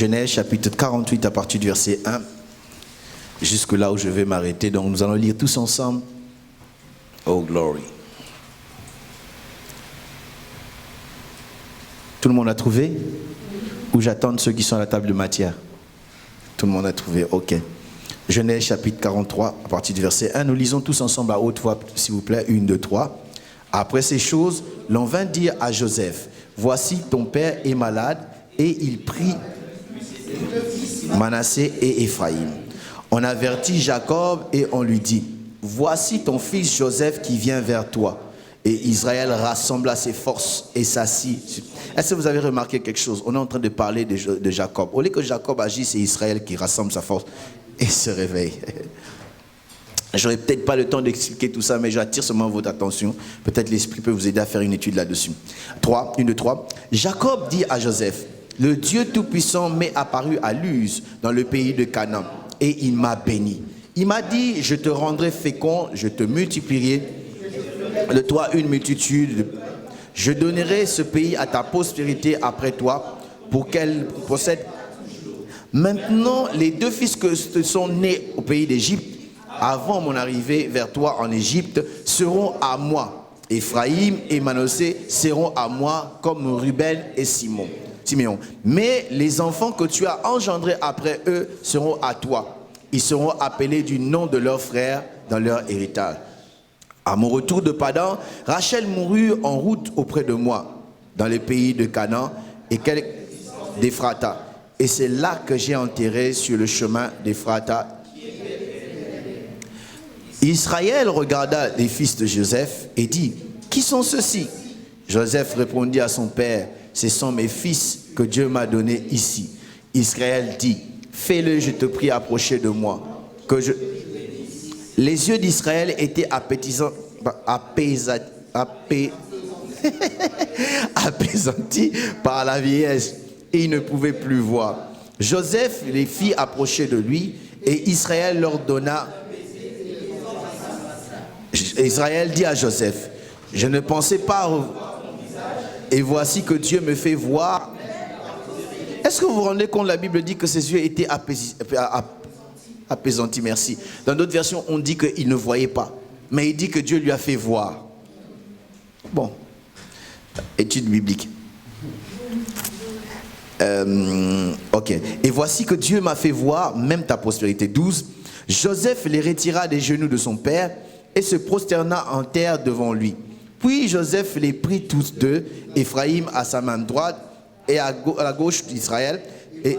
Genèse chapitre 48 à partir du verset 1 jusque là où je vais m'arrêter. Donc nous allons lire tous ensemble. Oh glory. Tout le monde a trouvé? Ou j'attends ceux qui sont à la table de matière? Tout le monde a trouvé, ok. Genèse chapitre 43 à partir du verset 1. Nous lisons tous ensemble à haute voix, s'il vous plaît. 1, 2, 3. Après ces choses, l'on vint dire à Joseph: voici ton père est malade. Et il prit Manassé et Éphraïm. On avertit Jacob et on lui dit: voici ton fils Joseph qui vient vers toi. Et Israël rassembla ses forces et s'assit. Est-ce que vous avez remarqué quelque chose? On est en train de parler de Jacob. Au lieu que Jacob agisse, c'est Israël qui rassemble sa force et se réveille. J'aurais peut-être pas le temps d'expliquer tout ça, mais j'attire seulement votre attention. Peut-être l'Esprit peut vous aider à faire une étude là-dessus. 1, 2, 3. Jacob dit à Joseph: le Dieu Tout-Puissant m'est apparu à Luz, dans le pays de Canaan, et il m'a béni. Il m'a dit: je te rendrai fécond, je te multiplierai de toi une multitude. Je donnerai ce pays à ta postérité après toi, pour qu'elle possède. Maintenant, les 2 fils que sont nés au pays d'Égypte, avant mon arrivée vers toi en Égypte, seront à moi. Éphraïm et Manassé seront à moi, comme Ruben et Siméon. Mais les enfants que tu as engendrés après eux seront à toi. Ils seront appelés du nom de leur frère dans leur héritage. À mon retour de Padan, Rachel mourut en route auprès de moi, dans le pays de Canaan et d'Éphrata. Et c'est là que j'ai enterré sur le chemin d'Éphrata. Israël regarda les fils de Joseph et dit: qui sont ceux-ci? Joseph répondit à son père: ce sont mes fils que Dieu m'a donnés ici. Israël dit: fais-le, je te prie, approcher de moi. Les yeux d'Israël étaient apaisantis par la vieillesse, et il ne pouvait plus voir. Joseph les fit approcher de lui, et Israël leur donna. Israël dit à Joseph: je ne pensais pas, et voici que Dieu me fait voir. Est-ce que vous vous rendez compte, la Bible dit que ses yeux étaient apaisantis, merci. Dans d'autres versions, on dit qu'il ne voyait pas, mais il dit que Dieu lui a fait voir. Bon, étude biblique. Ok. Et voici que Dieu m'a fait voir même ta postérité. 12. Joseph les retira des genoux de son père et se prosterna en terre devant lui. Puis Joseph les prit tous deux, Éphraïm à sa main droite et à la gauche d'Israël, et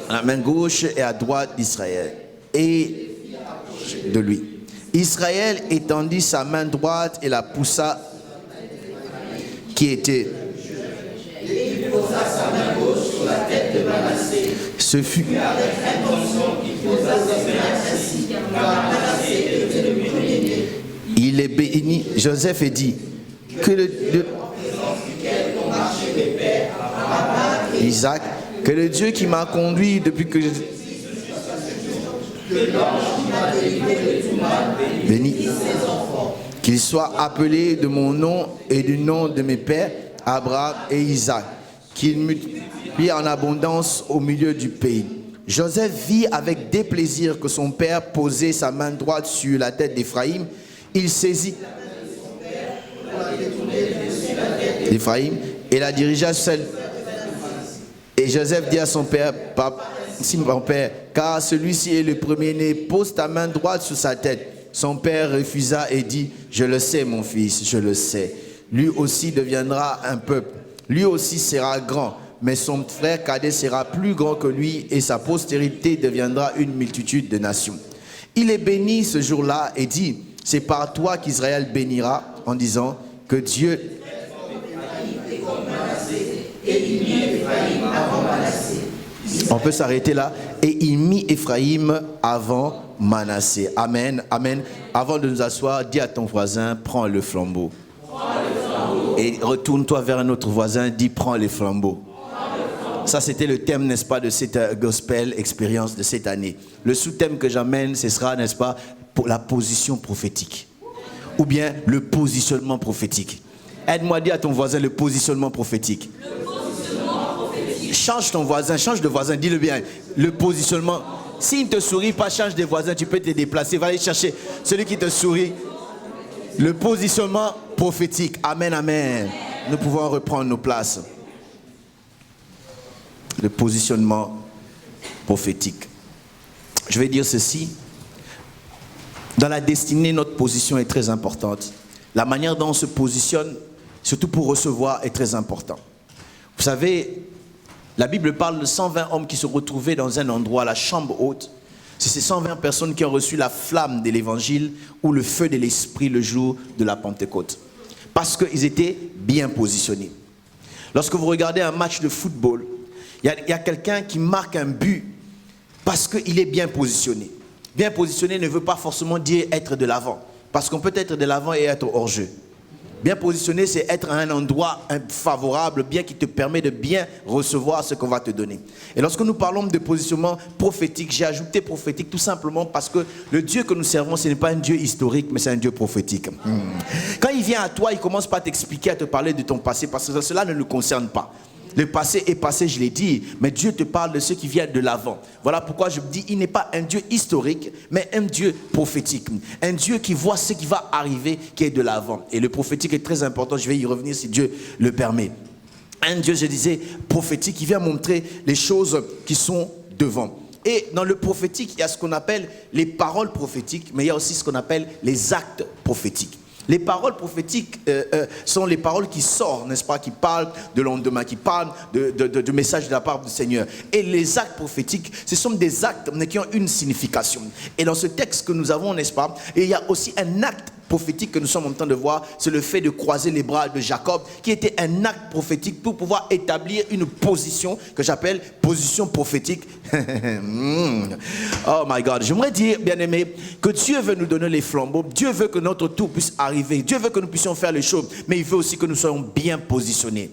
à la main gauche et à droite d'Israël, et de lui. Israël étendit sa main droite et la poussa, qui était. Et il posa sa main gauche sur la tête de Manassé. Ce fut. Avec intention qu'il posa ses mains ainsi, car Manassé était le premier-né. Il est béni. Joseph est dit que Isaac, que le Dieu qui m'a conduit depuis que béni, qu'il soit appelé de mon nom et du nom de mes pères Abraham et Isaac, qu'il multiplie en abondance au milieu du pays. Joseph vit avec déplaisir que son père posait sa main droite sur la tête d'Éphraïm. Il saisit d'Éphraïm et la dirigea seul. Et Joseph dit à son père: si mon père, car celui-ci est le premier-né, pose ta main droite sur sa tête. Son père refusa et dit: je le sais, mon fils, je le sais. Lui aussi deviendra un peuple, lui aussi sera grand, mais son frère cadet sera plus grand que lui, et sa postérité deviendra une multitude de nations. Il est béni ce jour-là et dit: c'est par toi qu'Israël bénira, en disant que Dieu. On peut s'arrêter là. Et il mit Éphraïm avant Manassé. Amen, amen. Avant de nous asseoir, dis à ton voisin: prends le flambeau. Et retourne-toi vers un autre voisin, dis: prends les flambeaux. Ça, c'était le thème, n'est-ce pas, de cette gospel expérience de cette année. Le sous-thème que j'amène, ce sera, n'est-ce pas, pour la position prophétique. Ou bien le positionnement prophétique. Aide-moi à dire à ton voisin le positionnement prophétique. Change ton voisin, change de voisin, dis-le bien. Le positionnement. S'il ne te sourit pas, change de voisin, tu peux te déplacer. Va aller chercher celui qui te sourit. Le positionnement prophétique. Amen, amen. Nous pouvons reprendre nos places. Le positionnement prophétique. Je vais dire ceci. Dans la destinée, notre position est très importante. La manière dont on se positionne, surtout pour recevoir, est très important. Vous savez, la Bible parle de 120 hommes qui se retrouvaient dans un endroit, la chambre haute. C'est ces 120 personnes qui ont reçu la flamme de l'évangile ou le feu de l'esprit le jour de la Pentecôte. Parce qu'ils étaient bien positionnés. Lorsque vous regardez un match de football, il y a quelqu'un qui marque un but parce qu'il est bien positionné. Bien positionné ne veut pas forcément dire être de l'avant. Parce qu'on peut être de l'avant et être hors jeu. Bien positionné, c'est être à un endroit favorable, bien qui te permet de bien recevoir ce qu'on va te donner. Et lorsque nous parlons de positionnement prophétique, j'ai ajouté prophétique tout simplement parce que le Dieu que nous servons, ce n'est pas un Dieu historique, mais c'est un Dieu prophétique. Quand il vient à toi, il commence par t'expliquer, à te parler de ton passé, parce que cela ne le concerne pas. Le passé est passé, je l'ai dit, mais Dieu te parle de ce qui vient de l'avant. Voilà pourquoi je me dis, il n'est pas un Dieu historique, mais un Dieu prophétique. Un Dieu qui voit ce qui va arriver, qui est de l'avant. Et le prophétique est très important, je vais y revenir si Dieu le permet. Un Dieu, je disais, prophétique, qui vient montrer les choses qui sont devant. Et dans le prophétique, il y a ce qu'on appelle les paroles prophétiques, mais il y a aussi ce qu'on appelle les actes prophétiques. Les paroles prophétiques sont les paroles qui sortent, n'est-ce pas, qui parlent de lendemain, qui parlent de messages de la part du Seigneur. Et les actes prophétiques, ce sont des actes qui ont une signification. Et dans ce texte que nous avons, n'est-ce pas, il y a aussi un acte prophétique que nous sommes en train de voir, c'est le fait de croiser les bras de Jacob, qui était un acte prophétique pour pouvoir établir une position que j'appelle position prophétique. Oh my God, j'aimerais dire, bien aimé, que Dieu veut nous donner les flambeaux, Dieu veut que notre tour puisse arriver, Dieu veut que nous puissions faire les choses, mais il veut aussi que nous soyons bien positionnés.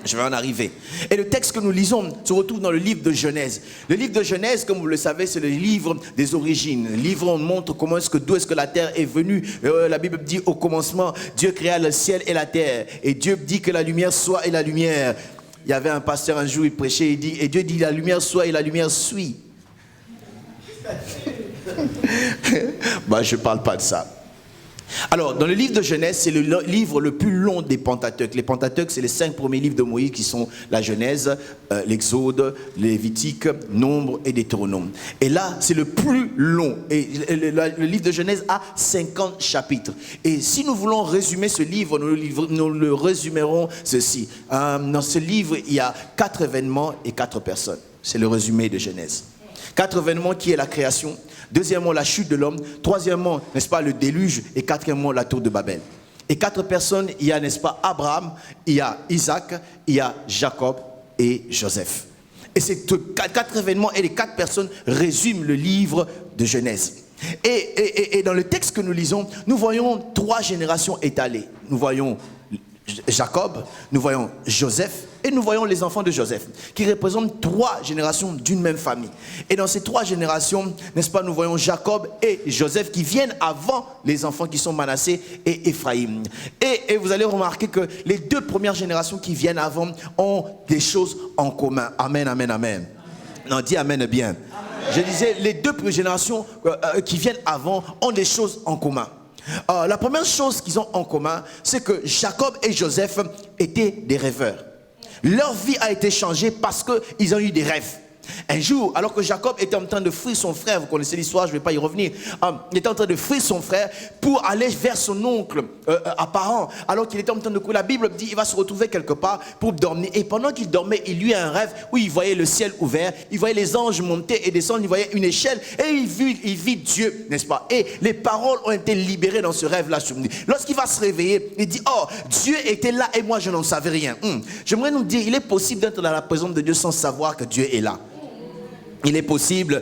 Je vais en arriver. Et le texte que nous lisons se retrouve dans le livre de Genèse. Le livre de Genèse, comme vous le savez, c'est le livre des origines. Le livre où on montre d'où est-ce que la terre est venue. La Bible dit au commencement, Dieu créa le ciel et la terre. Et Dieu dit que la lumière soit et la lumière. Il y avait un pasteur un jour, il prêchait, il dit, et Dieu dit la lumière soit et la lumière suit. Je ne parle pas de ça. Alors, dans le livre de Genèse, c'est le livre le plus long des Pentateuques. Les Pentateuques, c'est les 5 premiers livres de Moïse qui sont la Genèse, l'Exode, Lévitique, Nombre et Deutéronome. Et là, c'est le plus long. Et le livre de Genèse a 50 chapitres. Et si nous voulons résumer ce livre, nous le résumerons ceci. Dans ce livre, il y a 4 événements et 4 personnes. C'est le résumé de Genèse. 4 événements qui est la création. Deuxièmement, la chute de l'homme. Troisièmement, n'est-ce pas, le déluge. Et quatrièmement, la tour de Babel. Et 4 personnes, il y a, n'est-ce pas, Abraham, il y a Isaac, il y a Jacob et Joseph. Et ces 4 événements et les 4 personnes résument le livre de Genèse. Et dans le texte que nous lisons, nous voyons 3 générations étalées. Nous voyons Jacob, nous voyons Joseph et nous voyons les enfants de Joseph qui représentent 3 générations d'une même famille. Et dans ces 3 générations, n'est-ce pas, nous voyons Jacob et Joseph qui viennent avant les enfants qui sont Manassé et Éphraïm. Et vous allez remarquer que les 2 premières générations qui viennent avant ont des choses en commun. Amen, amen, amen. Non, dis amen bien. Amen. Je disais, les 2 générations qui viennent avant ont des choses en commun. La première chose qu'ils ont en commun, c'est que Jacob et Joseph étaient des rêveurs. Leur vie a été changée parce qu'ils ont eu des rêves. Un jour, alors que Jacob était en train de fuir son frère, vous connaissez l'histoire, je ne vais pas y revenir, il était en train de fuir son frère pour aller vers son oncle apparent, alors qu'il était en train de courir. La Bible dit qu'il va se retrouver quelque part pour dormir. Et pendant qu'il dormait, il eut un rêve où il voyait le ciel ouvert, il voyait les anges monter et descendre, il voyait une échelle et il vit Dieu, n'est-ce pas? Et les paroles ont été libérées dans ce rêve-là. Lorsqu'il va se réveiller, il dit, oh, Dieu était là et moi je n'en savais rien. J'aimerais nous dire, il est possible d'être dans la présence de Dieu sans savoir que Dieu est là. Il est possible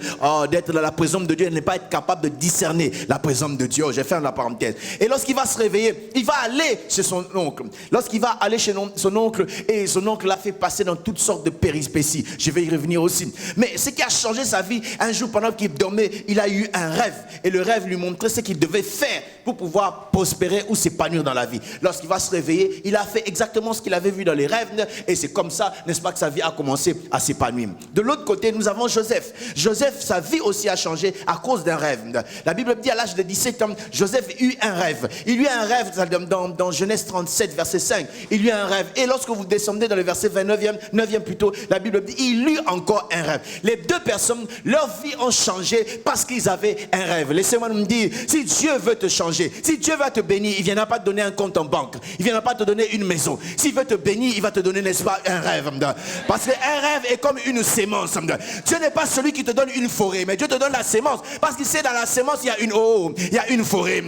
d'être dans la présence de Dieu et ne pas être capable de discerner la présence de Dieu. J'ai fait la parenthèse. Et lorsqu'il va se réveiller, il va aller chez son oncle. Lorsqu'il va aller chez son oncle, et son oncle l'a fait passer dans toutes sortes de péripéties. Je vais y revenir aussi. Mais ce qui a changé sa vie, un jour pendant qu'il dormait, il a eu un rêve. Et le rêve lui montrait ce qu'il devait faire pour pouvoir prospérer ou s'épanouir dans la vie. Lorsqu'il va se réveiller, il a fait exactement ce qu'il avait vu dans les rêves et c'est comme ça, n'est-ce pas, que sa vie a commencé à s'épanouir. De l'autre côté, nous avons Joseph. Joseph, sa vie aussi a changé à cause d'un rêve. La Bible dit à l'âge de 17 ans, Joseph eut un rêve. Il eut un rêve dans Genèse 37, verset 5. Il eut un rêve. Et lorsque vous descendez dans le verset 9e plutôt, la Bible dit, il eut encore un rêve. Les deux personnes, leur vie ont changé parce qu'ils avaient un rêve. Laissez-moi me dire, si Dieu veut te changer, si Dieu va te bénir, il ne viendra pas te donner un compte en banque. Il ne viendra pas te donner une maison. S'il veut te bénir, il va te donner, n'est-ce pas, un rêve. Parce qu'un rêve est comme une sémence. Dieu n'est pas celui qui te donne une forêt, mais Dieu te donne la sémence. Parce qu'il sait dans la sémence, il y a une eau, il y a une forêt.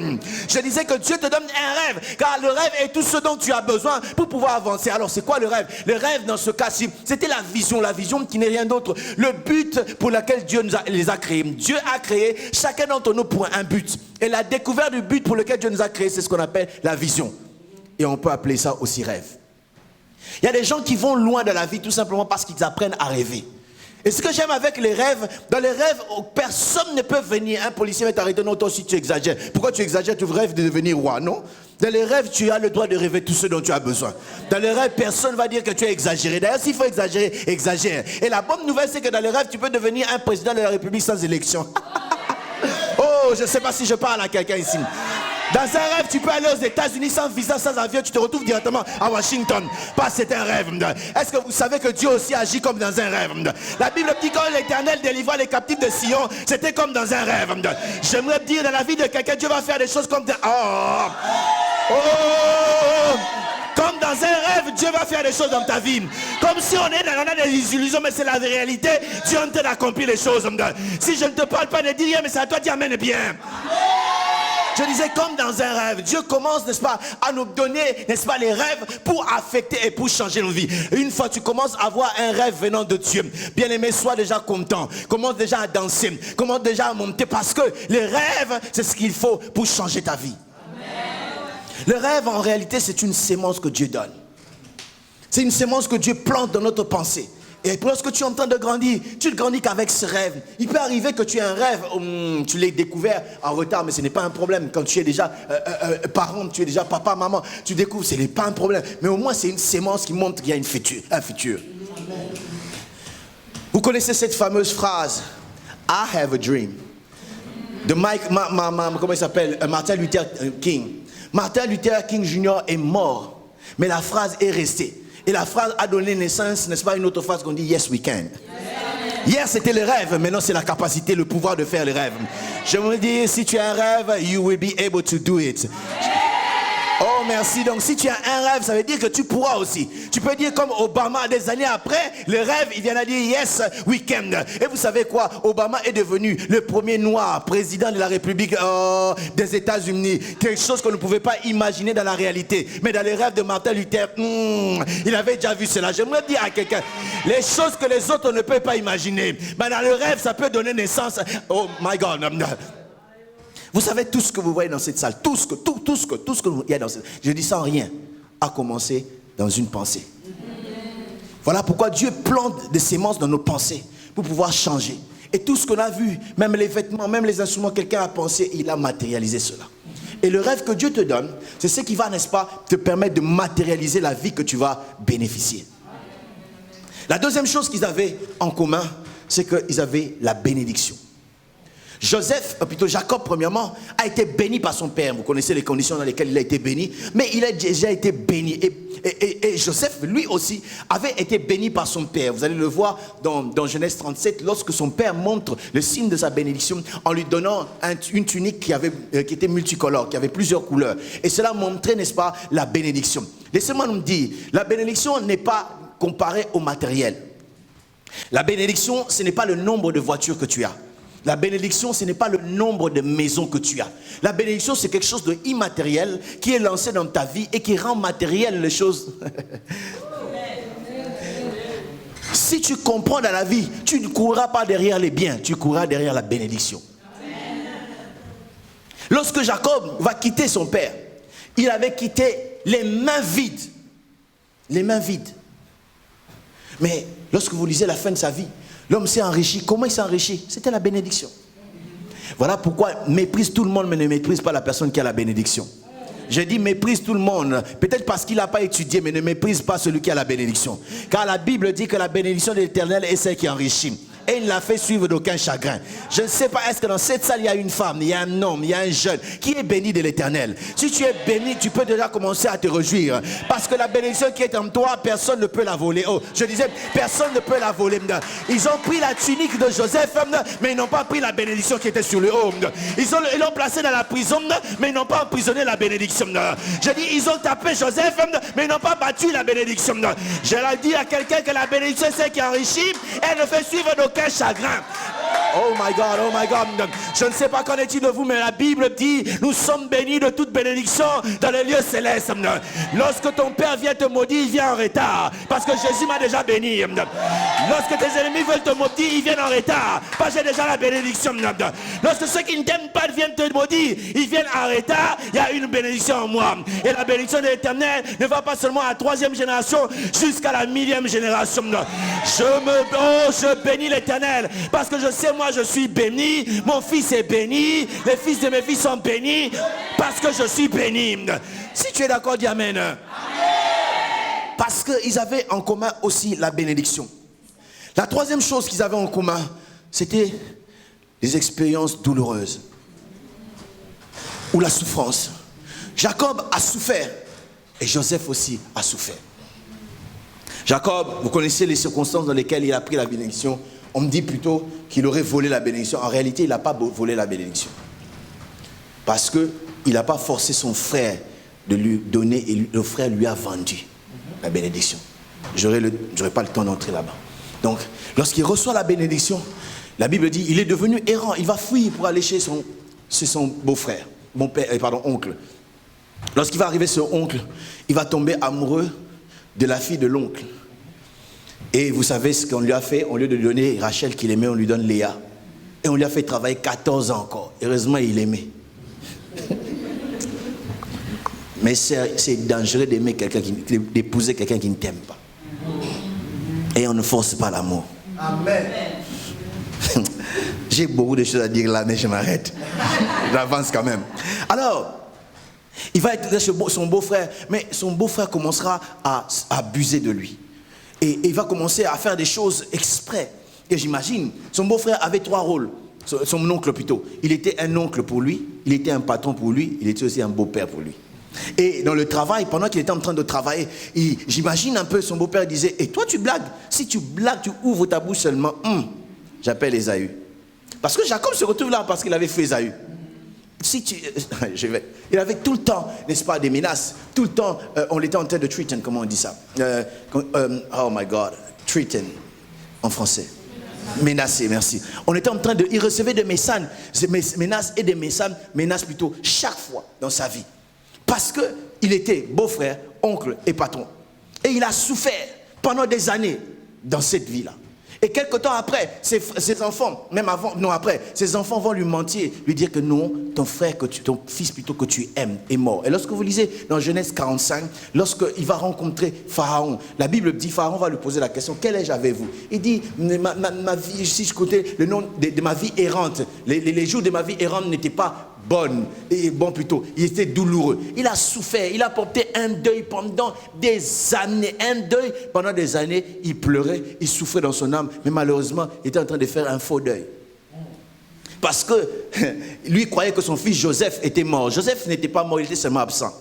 Je disais que Dieu te donne un rêve, car le rêve est tout ce dont tu as besoin pour pouvoir avancer. Alors c'est quoi le rêve? Le rêve dans ce cas-ci, c'était la vision qui n'est rien d'autre. Le but pour lequel Dieu les a créés. Dieu a créé chacun d'entre nous pour un but. Et la découverte du but pour lequel Dieu nous a créés, c'est ce qu'on appelle la vision. Et on peut appeler ça aussi rêve. Il y a des gens qui vont loin de la vie tout simplement parce qu'ils apprennent à rêver. Et ce que j'aime avec les rêves, dans les rêves, personne ne peut venir. Un policier va t'arrêter, non, toi aussi tu exagères. Pourquoi tu exagères? Tu rêves de devenir roi, non? Dans les rêves, tu as le droit de rêver tout ce dont tu as besoin. Dans les rêves, personne ne va dire que tu as exagéré. D'ailleurs, s'il faut exagérer, exagère. Et la bonne nouvelle, c'est que dans les rêves, tu peux devenir un président de la République sans élection. Oh, je ne sais pas si je parle à quelqu'un ici. Dans un rêve, tu peux aller aux États-Unis sans visa, sans avion, tu te retrouves directement à Washington. Pas c'est un rêve. Est-ce que vous savez que Dieu aussi agit comme dans un rêve? La Bible dit quand l'Éternel délivra les captifs de Sion, c'était comme dans un rêve. J'aimerais dire dans la vie de quelqu'un, Dieu va faire des choses comme comme dans un rêve, Dieu va faire des choses dans ta vie. Comme si on a des illusions, mais c'est la réalité. Dieu est en train d'accomplir les choses. Si je ne te parle pas, ne dis rien, mais c'est à toi de dire amen bien. Je disais comme dans un rêve, Dieu commence, n'est-ce pas, à nous donner, n'est-ce pas, les rêves pour affecter et pour changer nos vies. Une fois tu commences à avoir un rêve venant de Dieu, bien aimé, sois déjà content, commence déjà à danser, commence déjà à monter parce que les rêves, c'est ce qu'il faut pour changer ta vie. Le rêve, en réalité, c'est une sémence que Dieu donne. C'est une sémence que Dieu plante dans notre pensée. Et lorsque tu es en train de grandir, tu ne grandis qu'avec ce rêve. Il peut arriver que tu aies un rêve, tu l'aies découvert en retard, mais ce n'est pas un problème. Quand tu es déjà parent, tu es déjà papa, maman, tu découvres, ce n'est pas un problème. Mais au moins, c'est une sémence qui montre qu'il y a un futur. Vous connaissez cette fameuse phrase, I have a dream, de comment il s'appelle, Martin Luther King. Martin Luther King Jr. est mort, mais la phrase est restée. Et la phrase a donné naissance, n'est-ce pas, une autre phrase qu'on dit yes we can. Hier c'était le rêve, maintenant c'est la capacité, le pouvoir de faire les rêves. Je me dis, si tu as un rêve, you will be able to do it. Oh merci, donc si tu as un rêve, ça veut dire que tu pourras aussi. Tu peux dire comme Obama, des années après, le rêve, il vient à dire yes, we can. Et vous savez quoi, Obama est devenu le premier noir président de la République des États-Unis. Quelque chose qu'on ne pouvait pas imaginer dans la réalité. Mais dans les rêves de Martin Luther, il avait déjà vu cela. J'aimerais dire à quelqu'un, les choses que les autres ne peuvent pas imaginer, mais dans le rêve, ça peut donner naissance. Oh my God. Vous savez tout ce que vous voyez dans cette salle, tout ce que il y a dans cette salle. Je dis sans rien, a commencé dans une pensée. Voilà pourquoi Dieu plante des sémences dans nos pensées pour pouvoir changer. Et tout ce qu'on a vu, même les vêtements, même les instruments, quelqu'un a pensé, il a matérialisé cela. Et le rêve que Dieu te donne, c'est ce qui va, n'est-ce pas, te permettre de matérialiser la vie que tu vas bénéficier. La deuxième chose qu'ils avaient en commun, c'est qu'ils avaient la bénédiction. Jacob, premièrement, a été béni par son père. Vous connaissez les conditions dans lesquelles il a été béni. Mais il a déjà été béni. Et Joseph, lui aussi, avait été béni par son père. Vous allez le voir dans Genèse 37, lorsque son père montre le signe de sa bénédiction en lui donnant une tunique qui était multicolore, qui avait plusieurs couleurs. Et cela montrait, n'est-ce pas, la bénédiction. Laissez-moi nous dire, la bénédiction n'est pas comparée au matériel. La bénédiction, ce n'est pas le nombre de voitures que tu as. La bénédiction, ce n'est pas le nombre de maisons que tu as. La bénédiction, c'est quelque chose d'immatériel qui est lancé dans ta vie et qui rend matériel les choses. Si tu comprends dans la vie, tu ne courras pas derrière les biens, tu courras derrière la bénédiction. Lorsque Jacob va quitter son père, il avait quitté les mains vides. Les mains vides. Mais lorsque vous lisez la fin de sa vie, l'homme s'est enrichi. Comment il s'est enrichi? C'était la bénédiction. Voilà pourquoi méprise tout le monde, mais ne méprise pas la personne qui a la bénédiction. Je dis méprise tout le monde, peut-être parce qu'il n'a pas étudié, mais ne méprise pas celui qui a la bénédiction. Car la Bible dit que la bénédiction de l'Éternel est celle qui enrichit. Et il ne l'a fait suivre d'aucun chagrin. Je ne sais pas, est-ce que dans cette salle, il y a une femme, il y a un homme, il y a un jeune qui est béni de l'Éternel. Si tu es béni, tu peux déjà commencer à te réjouir. Parce que la bénédiction qui est en toi, personne ne peut la voler. Oh, je disais, personne ne peut la voler. Ils ont pris la tunique de Joseph, mais ils n'ont pas pris la bénédiction qui était sur le haut. Ils l'ont placé dans la prison, mais ils n'ont pas emprisonné la bénédiction. Je dis, ils ont tapé Joseph, mais ils n'ont pas battu la bénédiction. Je l'ai dit à quelqu'un que la bénédiction, c'est qui enrichit, elle ne fait suivre d'aucun chagrin. Oh my God, oh my God. Je ne sais pas qu'en est-il de vous, mais la Bible dit, nous sommes bénis de toute bénédiction dans les lieux célestes. Lorsque ton père vient te maudire, il vient en retard, parce que Jésus m'a déjà béni. Lorsque tes ennemis veulent te maudire, ils viennent en retard, parce que j'ai déjà la bénédiction. Lorsque ceux qui ne t'aiment pas viennent te maudire, ils viennent en retard, il y a une bénédiction en moi. Et la bénédiction de l'Éternel ne va pas seulement à la 3e génération, jusqu'à la 1000e génération. Je bénis l'Éternel, parce que je sais, moi je suis béni, mon fils est béni, les fils de mes fils sont bénis, parce que je suis béni. Si tu es d'accord, dis amen. Amen. Parce qu'ils avaient en commun aussi la bénédiction. La 3e chose qu'ils avaient en commun, c'était les expériences douloureuses ou la souffrance. Jacob a souffert et Joseph aussi a souffert. Jacob, vous connaissez les circonstances dans lesquelles il a pris la bénédiction. On me dit plutôt qu'il aurait volé la bénédiction. En réalité, il n'a pas volé la bénédiction. Parce qu'il n'a pas forcé son frère de lui donner, et le frère lui a vendu la bénédiction. J'aurais pas le temps d'entrer là-bas. Donc, lorsqu'il reçoit la bénédiction, la Bible dit, il est devenu errant. Il va fuir pour aller chez son beau-frère, oncle. Lorsqu'il va arriver son oncle, il va tomber amoureux de la fille de l'oncle. Et vous savez ce qu'on lui a fait? Au lieu de lui donner Rachel qu'il aimait, on lui donne Léa. Et on lui a fait travailler 14 ans encore. Heureusement, il aimait. Mais c'est dangereux d'aimer quelqu'un, d'épouser quelqu'un qui ne t'aime pas. Et on ne force pas l'amour. Amen. J'ai beaucoup de choses à dire là, mais je m'arrête. J'avance quand même. Alors, il va être chez son beau-frère, mais son beau-frère commencera à abuser de lui. Et il va commencer à faire des choses exprès. Et j'imagine, son beau-frère avait 3 rôles. Son oncle plutôt. Il était un oncle pour lui, il était un patron pour lui, il était aussi un beau-père pour lui. Et dans le travail, pendant qu'il était en train de travailler, j'imagine un peu, son beau-père disait, et toi tu blagues? Si tu blagues, tu ouvres ta bouche seulement. J'appelle Ésaü. Parce que Jacob se retrouve là parce qu'il avait fait Ésaü. Il avait tout le temps, n'est-ce pas, des menaces. Tout le temps, on était en train de threaten, comment on dit ça? Oh my God, threaten en français. Menacer, merci. On était en train de, il recevait des menaces et des menaces plutôt chaque fois dans sa vie. Parce qu'il était beau-frère, oncle et patron. Et il a souffert pendant des années dans cette vie-là. Et quelque temps après, ses enfants, même avant, non après, ses enfants vont lui mentir, lui dire que non, ton frère, ton fils plutôt que tu aimes est mort. Et lorsque vous lisez dans Genèse 45, lorsqu'il va rencontrer Pharaon, la Bible dit, Pharaon va lui poser la question, quel âge avez-vous? Il dit, ma vie, si je comptais le nom de ma vie errante, les jours de ma vie errante n'étaient pas bonnes, plutôt, il était douloureux. Il a souffert, il a porté un deuil pendant des années, il pleurait, il souffrait dans son âme, mais malheureusement, il était en train de faire un faux deuil. Parce que lui croyait que son fils Joseph était mort. Joseph n'était pas mort, il était seulement absent.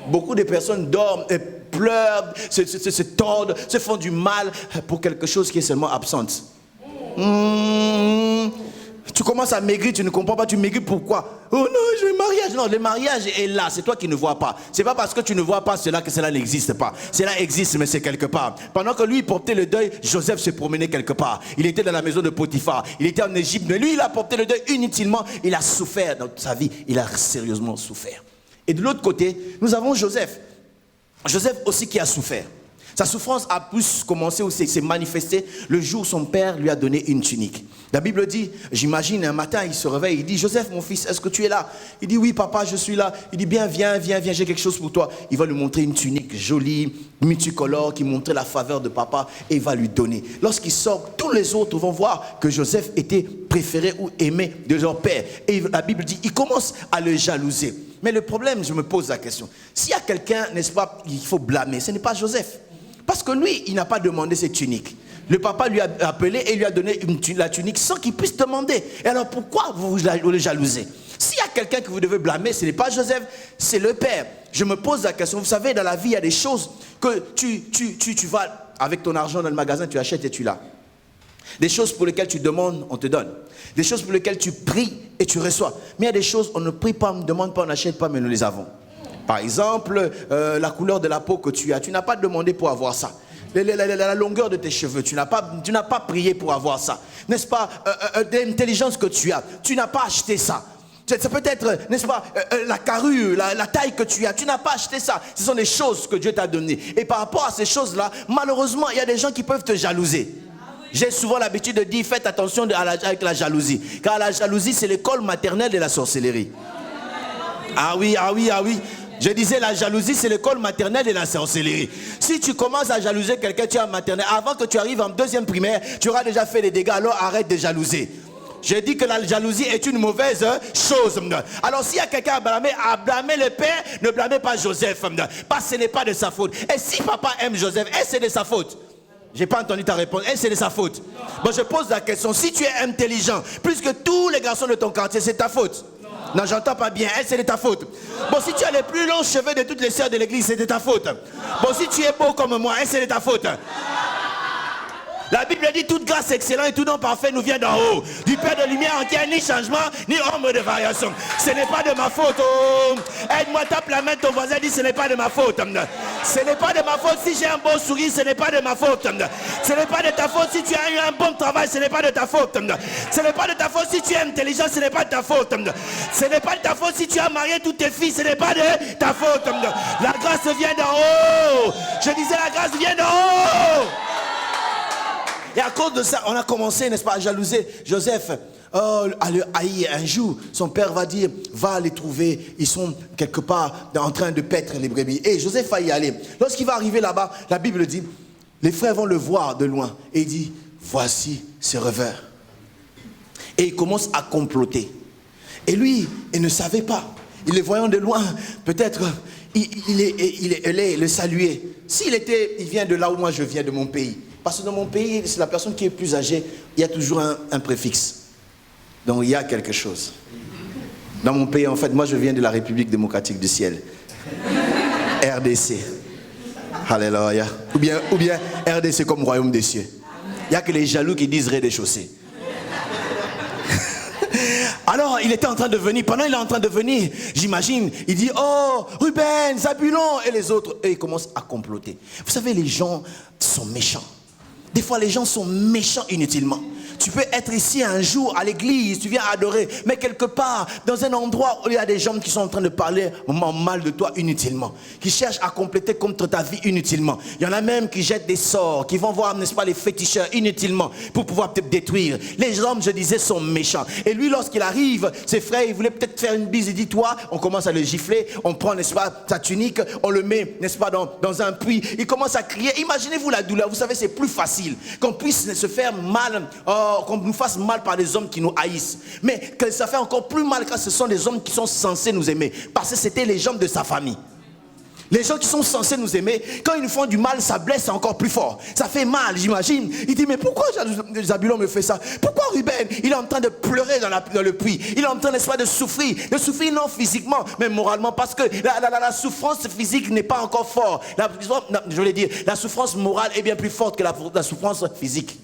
Beaucoup de personnes dorment, et pleurent, se tordent, se font du mal pour quelque chose qui est seulement absente. Tu commences à maigrir, tu ne comprends pas, tu maigris pourquoi? Oh non, j'ai le mariage. Non, le mariage est là, c'est toi qui ne vois pas. C'est pas parce que tu ne vois pas cela que cela n'existe pas. Cela existe, mais c'est quelque part. Pendant que lui portait le deuil, Joseph se promenait quelque part. Il était dans la maison de Potiphar, il était en Égypte, mais lui, il a porté le deuil inutilement. Il a souffert dans sa vie, il a sérieusement souffert. Et de l'autre côté, nous avons Joseph. Joseph aussi qui a souffert. Sa souffrance a plus commencé ou s'est manifestée le jour où son père lui a donné une tunique. La Bible dit, j'imagine un matin, il se réveille, il dit, Joseph, mon fils, est-ce que tu es là? Il dit, oui, papa, je suis là. Il dit, bien, viens, j'ai quelque chose pour toi. Il va lui montrer une tunique jolie, multicolore, qui montrait la faveur de papa, et il va lui donner. Lorsqu'il sort, tous les autres vont voir que Joseph était préféré ou aimé de leur père. Et la Bible dit, il commence à le jalouser. Mais le problème, je me pose la question, s'il y a quelqu'un, n'est-ce pas, qu'il faut blâmer, ce n'est pas Joseph. Parce que lui, il n'a pas demandé cette tunique. Le papa lui a appelé et lui a donné la tunique sans qu'il puisse demander. Et alors pourquoi vous le jalousez? S'il y a quelqu'un que vous devez blâmer, ce n'est pas Joseph, c'est le père. Je me pose la question, vous savez, dans la vie, il y a des choses que tu vas, avec ton argent dans le magasin, tu achètes et tu l'as. Des choses pour lesquelles tu demandes, on te donne. Des choses pour lesquelles tu pries et tu reçois. Mais il y a des choses, on ne prie pas, on ne demande pas, on n'achète pas, mais nous les avons. Par exemple, la couleur de la peau que tu as, tu n'as pas demandé pour avoir ça. La longueur de tes cheveux, tu n'as pas prié pour avoir ça. N'est-ce pas, l'intelligence que tu as, tu n'as pas acheté ça. Ça peut être, n'est-ce pas, la carrure, la taille que tu as, tu n'as pas acheté ça. Ce sont des choses que Dieu t'a données. Et par rapport à ces choses-là, malheureusement, il y a des gens qui peuvent te jalouser. J'ai souvent l'habitude de dire, faites attention avec la jalousie. Car la jalousie, c'est l'école maternelle de la sorcellerie. Ah oui. Je disais, la jalousie, c'est l'école maternelle de la sorcellerie. Si tu commences à jalouser quelqu'un, tu es en maternelle. Avant que tu arrives en deuxième primaire, tu auras déjà fait des dégâts. Alors arrête de jalouser. J'ai dit que la jalousie est une mauvaise chose. Alors s'il y a quelqu'un à blâmer le père, ne blâmez pas Joseph. Parce que ce n'est pas de sa faute. Et si papa aime Joseph, c'est de sa faute. J'ai pas entendu ta réponse. C'est de sa faute. Bon, je pose la question. Si tu es intelligent, plus que tous les garçons de ton quartier, c'est ta faute. Non, j'entends pas bien. C'est de ta faute. Bon, si tu as les plus longs cheveux de toutes les sœurs de l'église, c'est de ta faute. Bon, si tu es beau comme moi, c'est de ta faute. La Bible dit, toute grâce excellente et tout don parfait nous vient d'en haut. Du Père de lumière en qui il n'y a ni changement, ni ombre de variation. Ce n'est pas de ma faute. Oh. Aide-moi, tape la main de ton voisin, dit, ce n'est pas de ma faute. Ce n'est pas de ma faute si j'ai un bon sourire, ce n'est pas de ma faute. Ce n'est pas de ta faute si tu as eu un bon travail, ce n'est pas de ta faute. Ce n'est pas de ta faute si tu es intelligent, ce n'est pas de ta faute. Ce n'est pas de ta faute si tu as marié toutes tes filles, ce n'est pas de ta faute. La grâce vient d'en haut. Je disais, la grâce vient d'en haut. Et à cause de ça, on a commencé, n'est-ce pas, à jalouser Joseph, à le haïr. Un jour, son père va dire, va les trouver, ils sont quelque part en train de paître les brebis. Et Joseph va y aller. Lorsqu'il va arriver là-bas, la Bible dit, les frères vont le voir de loin. Et il dit, voici ces rêveurs. Et il commence à comploter. Et lui, il ne savait pas. Il les voyant de loin, peut-être, il allait le saluer. Il vient de là où moi je viens, de mon pays. Parce que dans mon pays, c'est la personne qui est plus âgée, il y a toujours un préfixe. Donc il y a quelque chose. Dans mon pays, en fait, moi je viens de la République démocratique du ciel. RDC. Alléluia. Ou bien RDC comme royaume des cieux. Il n'y a que les jaloux qui disent rez-de-chaussée. Alors, il était en train de venir. Pendant qu'il est en train de venir, j'imagine, il dit, oh, Ruben, Zabulon, et les autres. Et ils commencent à comploter. Vous savez, les gens sont méchants. Des fois, les gens sont méchants inutilement. Tu peux être ici un jour à l'église, tu viens adorer, mais quelque part, dans un endroit où il y a des gens qui sont en train de parler mal de toi inutilement, qui cherchent à compléter contre ta vie inutilement. Il y en a même qui jettent des sorts, qui vont voir, n'est-ce pas, les féticheurs inutilement pour pouvoir te détruire. Les hommes, je disais, sont méchants. Et lui, lorsqu'il arrive, ses frères, ils voulaient peut-être faire une bise. Il dit, toi, on commence à le gifler, on prend, n'est-ce pas, sa tunique, on le met, n'est-ce pas, dans un puits. Il commence à crier. Imaginez-vous la douleur. Vous savez, c'est plus facile qu'on puisse se faire mal, qu'on nous fasse mal par des hommes qui nous haïssent. Mais que ça fait encore plus mal quand ce sont des hommes qui sont censés nous aimer. Parce que c'était les gens de sa famille. Les gens qui sont censés nous aimer, quand ils nous font du mal, ça blesse encore plus fort. Ça fait mal, j'imagine. Il dit, mais pourquoi Zabulon me fait ça? Pourquoi Ruben, il est en train de pleurer dans le puits? Il est en train, n'est-ce pas, de souffrir. De souffrir non physiquement, mais moralement. Parce que la souffrance physique n'est pas encore forte. Je voulais dire, la souffrance morale est bien plus forte que la souffrance physique.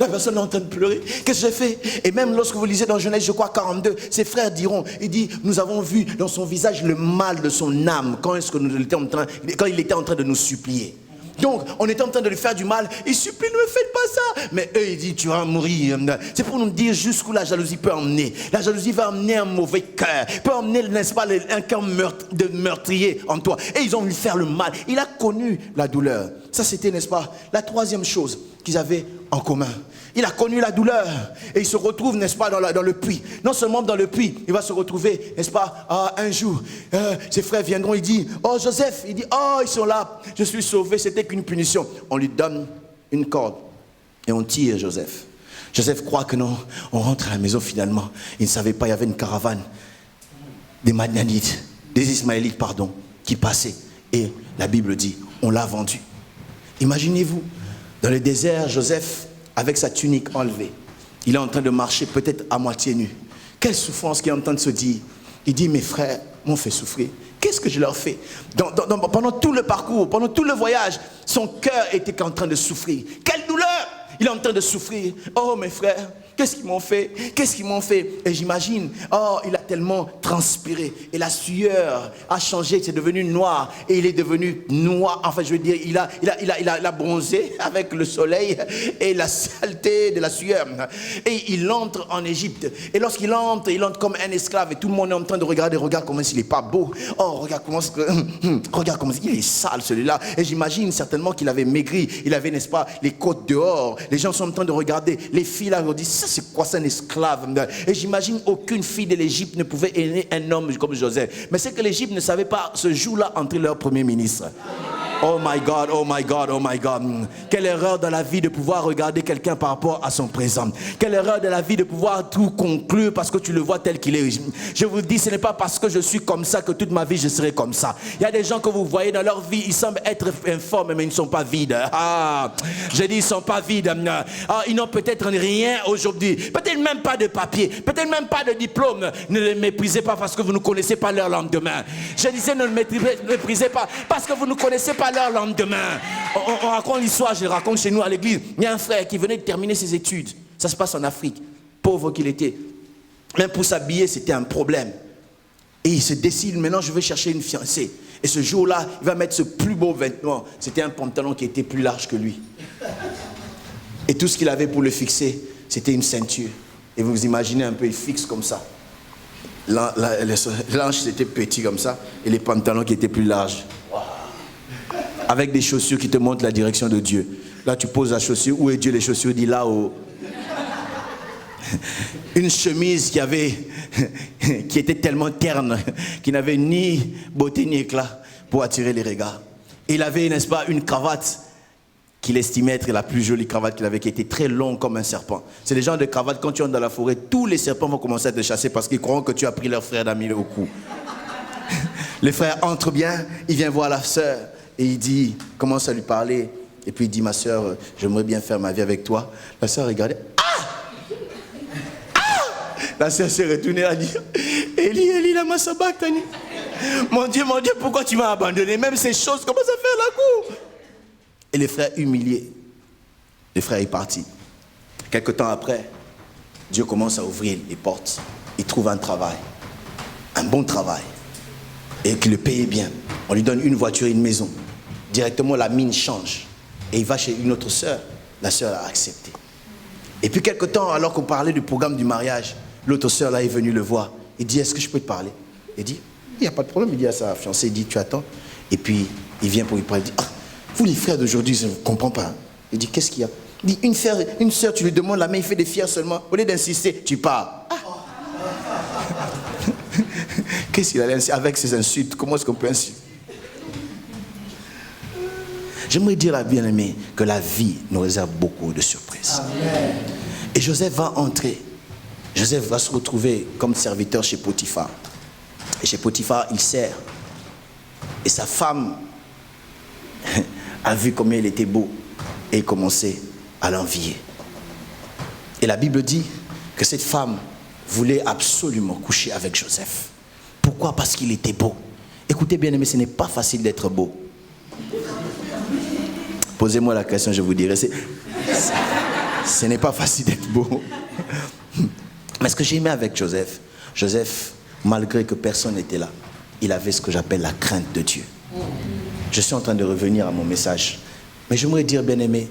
La personne est en train de pleurer. Qu'est-ce que j'ai fait? Et même lorsque vous lisez dans Genèse, je crois 42, ses frères diront, il dit, nous avons vu dans son visage le mal de son âme quand il était en train de nous supplier. Donc, on était en train de lui faire du mal. Il supplie, ne me faites pas ça. Mais eux, ils disent, tu vas mourir. C'est pour nous dire jusqu'où la jalousie peut emmener. La jalousie va emmener un mauvais cœur. Peut emmener, n'est-ce pas, un cœur de meurtrier en toi. Et ils ont lui faire le mal. Il a connu la douleur. Ça, c'était, n'est-ce pas, la troisième chose qu'ils avaient en commun. Il a connu la douleur et il se retrouve, n'est-ce pas, dans le puits. Non seulement dans le puits, il va se retrouver, n'est-ce pas, un jour, ses frères viendront, il dit, oh Joseph, il dit, oh ils sont là, je suis sauvé, c'était qu'une punition. On lui donne une corde et on tire Joseph. Joseph croit que non, on rentre à la maison finalement. Il ne savait pas, il y avait une caravane des Madianites, des Ismaélites, pardon, qui passait. Et la Bible dit, on l'a vendu. Imaginez-vous, dans le désert, Joseph, avec sa tunique enlevée, il est en train de marcher peut-être à moitié nu. Quelle souffrance qu'il est en train de se dire. Il dit, mes frères m'ont fait souffrir. Qu'est-ce que je leur fais? Pendant tout le parcours, pendant tout le voyage, son cœur était en train de souffrir. Quelle douleur! Il est en train de souffrir. Oh mes frères, qu'est-ce qu'ils m'ont fait? Qu'est-ce qu'ils m'ont fait? Et j'imagine, oh il a tellement transpiré. Et la sueur a changé, c'est devenu noir. Et il est devenu noir. Enfin je veux dire, il a bronzé avec le soleil et la saleté de la sueur. Et il entre en Égypte. Et lorsqu'il entre, il entre comme un esclave. Et tout le monde est en train de regarder. Regarde comment il n'est pas beau. Oh regarde comment il est sale celui-là. Et j'imagine certainement qu'il avait maigri. Il avait, n'est-ce pas, les côtes dehors. Les gens sont en train de regarder. Les filles là, on dit, ça c'est quoi, c'est un esclave. Et j'imagine aucune fille de l'Égypte ne pouvait aimer un homme comme Joseph. Mais c'est que l'Égypte ne savait pas ce jour-là entrer leur premier ministre. Oh my God, oh my God, oh my God. Quelle erreur dans la vie de pouvoir regarder quelqu'un par rapport à son présent. Quelle erreur dans la vie de pouvoir tout conclure parce que tu le vois tel qu'il est. Je vous dis, ce n'est pas parce que je suis comme ça que toute ma vie je serai comme ça. Il y a des gens que vous voyez dans leur vie, ils semblent être informes mais ils ne sont pas vides. Je dis, ils ne sont pas vides. Ils n'ont peut-être rien aujourd'hui. Peut-être même pas de papier. Peut-être même pas de diplôme. Ne les méprisez pas parce que vous ne connaissez pas leur lendemain. Je disais, ne le méprisez pas parce que vous ne connaissez pas leur lendemain. On raconte l'histoire, je le raconte chez nous à l'église. Il y a un frère qui venait de terminer ses études. Ça se passe en Afrique. Pauvre qu'il était. Même pour s'habiller, c'était un problème. Et il se décide, maintenant je vais chercher une fiancée. Et ce jour-là, il va mettre ce plus beau vêtement. C'était un pantalon qui était plus large que lui. Et tout ce qu'il avait pour le fixer, c'était une ceinture. Et vous vous imaginez un peu, il fixe comme ça. L'ange c'était petit comme ça. Et les pantalons qui étaient plus larges. Avec des chaussures qui te montrent la direction de Dieu. Là, tu poses la chaussure. Où est Dieu? Les chaussures, dit là-haut. Une chemise qui était tellement terne, qui n'avait ni beauté ni éclat pour attirer les regards. Et il avait, n'est-ce pas, une cravate qu'il estimait être la plus jolie cravate qu'il avait, qui était très longue comme un serpent. C'est les gens de cravate, quand tu entres dans la forêt, tous les serpents vont commencer à te chasser parce qu'ils croient que tu as pris leur frère d'ami au cou. Les frères entrent bien, il vient voir la sœur. Et il dit, commence à lui parler. Et puis il dit, ma soeur, j'aimerais bien faire ma vie avec toi. La soeur regardait. La soeur s'est retournée à dire, Eli, lama sabachthani. Mon Dieu, pourquoi tu m'as abandonné? Même ces choses commencent à faire la cour. Et les frères humiliés. Le frère est parti. Quelque temps après, Dieu commence à ouvrir les portes. Il trouve un travail. Un bon travail. Et qu'il le payait bien. On lui donne une voiture et une maison. Directement, la mine change. Et il va chez une autre sœur. La sœur a accepté. Et puis, quelque temps, alors qu'on parlait du programme du mariage, l'autre sœur là est venue le voir. Il dit, est-ce que je peux te parler? Il dit, il n'y a pas de problème. Il dit à sa fiancée, il dit, tu attends. Et puis, il vient pour lui parler. Il dit, vous les frères d'aujourd'hui, je ne comprends pas. Il dit, qu'est-ce qu'il y a? Il dit, une sœur, tu lui demandes la main, il fait des fiers seulement. Au lieu d'insister, tu pars. Qu'est-ce qu'il allait insister avec ces insultes? Comment est-ce qu'on peut insulter? J'aimerais dire à bien-aimé que la vie nous réserve beaucoup de surprises. Amen. Et Joseph va entrer. Joseph va se retrouver comme serviteur chez Potiphar. Et chez Potiphar, il sert. Et sa femme a vu combien il était beau et commençait à l'envier. Et la Bible dit que cette femme voulait absolument coucher avec Joseph. Pourquoi? Parce qu'il était beau. Écoutez bien, mais ce n'est pas facile d'être beau. Posez-moi la question, je vous dirai. Ce n'est pas facile d'être beau. Mais ce que j'aimais avec Joseph, malgré que personne n'était là, il avait ce que j'appelle la crainte de Dieu. Je suis en train de revenir à mon message Mais j'aimerais dire, bien-aimé,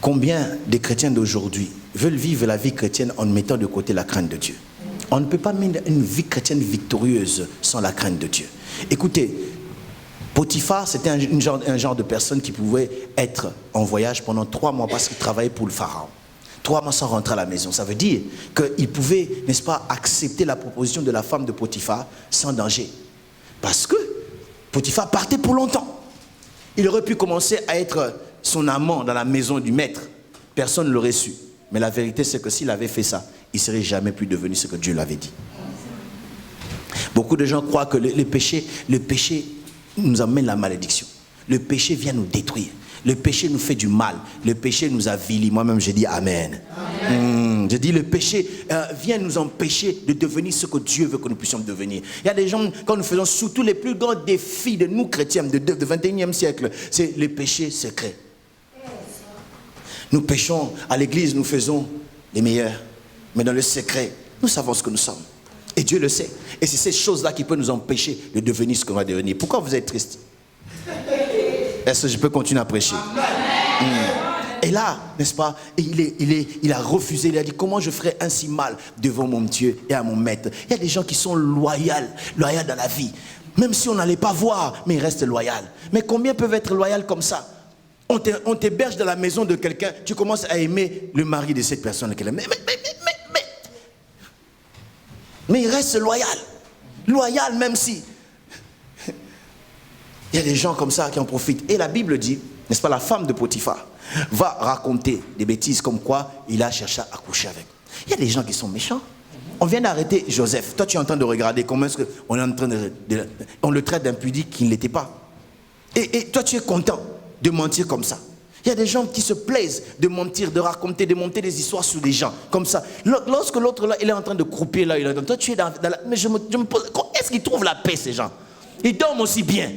combien de chrétiens d'aujourd'hui veulent vivre la vie chrétienne en mettant de côté la crainte de Dieu? On ne peut pas mener une vie chrétienne victorieuse sans la crainte de Dieu. Écoutez, Potiphar, c'était un genre de personne qui pouvait être en voyage pendant 3 mois parce qu'il travaillait pour le pharaon. 3 mois sans rentrer à la maison. Ça veut dire qu'il pouvait, n'est-ce pas, accepter la proposition de la femme de Potiphar sans danger. Parce que Potiphar partait pour longtemps. Il aurait pu commencer à être son amant dans la maison du maître. Personne ne l'aurait su. Mais la vérité, c'est que s'il avait fait ça, il ne serait jamais plus devenu ce que Dieu l'avait dit. Beaucoup de gens croient que le péché nous amène la malédiction. Le péché vient nous détruire. Le péché nous fait du mal. Le péché nous avilit. Moi-même, je dis Amen. Je dis le péché vient nous empêcher de devenir ce que Dieu veut que nous puissions devenir. Il y a des gens, quand nous faisons surtout les plus grands défis de nous chrétiens de 21e siècle, c'est le péché secret. Nous péchons à l'église, nous faisons les meilleurs. Mais dans le secret, nous savons ce que nous sommes. Et Dieu le sait. Et c'est ces choses-là qui peuvent nous empêcher de devenir ce qu'on va devenir. Pourquoi vous êtes triste? Est-ce que je peux continuer à prêcher? Et là, n'est-ce pas, il a refusé, il a dit, comment je ferai ainsi mal devant mon Dieu et à mon maître? Il y a des gens qui sont loyaux dans la vie. Même si on n'allait pas voir, mais ils restent loyaux. Mais combien peuvent être loyaux comme ça? On t'héberge dans la maison de quelqu'un, tu commences à aimer le mari de cette personne. Mais il reste loyal. Loyal même si. Il y a des gens comme ça qui en profitent. Et la Bible dit, n'est-ce pas, la femme de Potiphar va raconter des bêtises comme quoi il a cherché à coucher avec. Il y a des gens qui sont méchants. On vient d'arrêter Joseph. Toi, tu es en train de regarder comment est-ce qu'on est en train on le traite d'impudique qu'il ne l'était pas. Et toi, tu es content de mentir comme ça. Il y a des gens qui se plaisent de mentir, de raconter, de monter des histoires sur des gens, comme ça. Lorsque l'autre, là, il est en train de croupir, là, toi, tu es dans la... Mais je me pose... Est-ce qu'ils trouvent la paix, ces gens? Ils dorment aussi bien.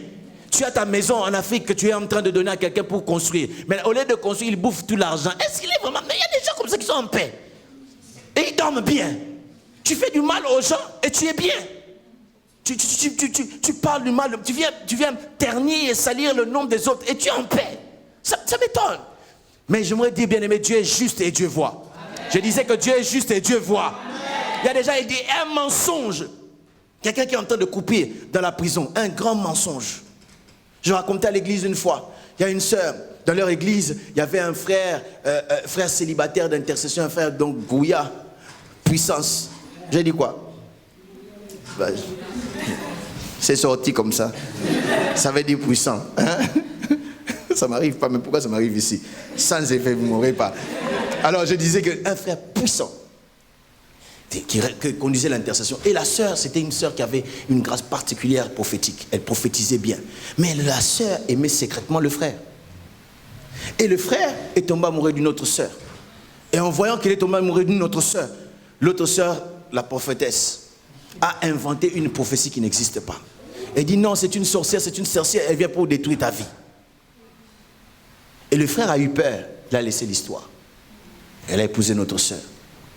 Tu as ta maison en Afrique que tu es en train de donner à quelqu'un pour construire. Mais au lieu de construire, il bouffe tout l'argent. Est-ce qu'il est vraiment... Mais il y a des gens comme ça qui sont en paix. Et ils dorment bien. Tu fais du mal aux gens et tu es bien. Tu parles du mal, tu viens ternir et salir le nom des autres et tu es en paix. Ça m'étonne. Mais j'aimerais dire, bien-aimé, Dieu est juste et Dieu voit. Amen. Je disais que Dieu est juste et Dieu voit. Amen. Il y a déjà, il dit, un mensonge. Quelqu'un qui est en train de couper dans la prison, un grand mensonge. Je racontais à l'église une fois, il y a une sœur, dans leur église, il y avait un frère célibataire d'intercession, un frère donc Gouya, puissance. J'ai dit quoi? C'est sorti comme ça. Ça veut dire puissant. Hein? Ça m'arrive pas, mais pourquoi ça m'arrive ici? Sans effet, vous ne m'aurez pas. Alors je disais qu'un frère puissant qui conduisait l'intercession. Et la sœur, c'était une sœur qui avait une grâce particulière prophétique. Elle prophétisait bien. Mais la sœur aimait secrètement le frère. Et le frère est tombé amoureux d'une autre sœur. Et en voyant qu'il est tombé amoureux d'une autre sœur, l'autre sœur, la prophétesse, a inventé une prophétie qui n'existe pas. Elle dit non, c'est une sorcière, elle vient pour détruire ta vie. Et le frère a eu peur, il a laissé l'histoire. Elle a épousé notre sœur.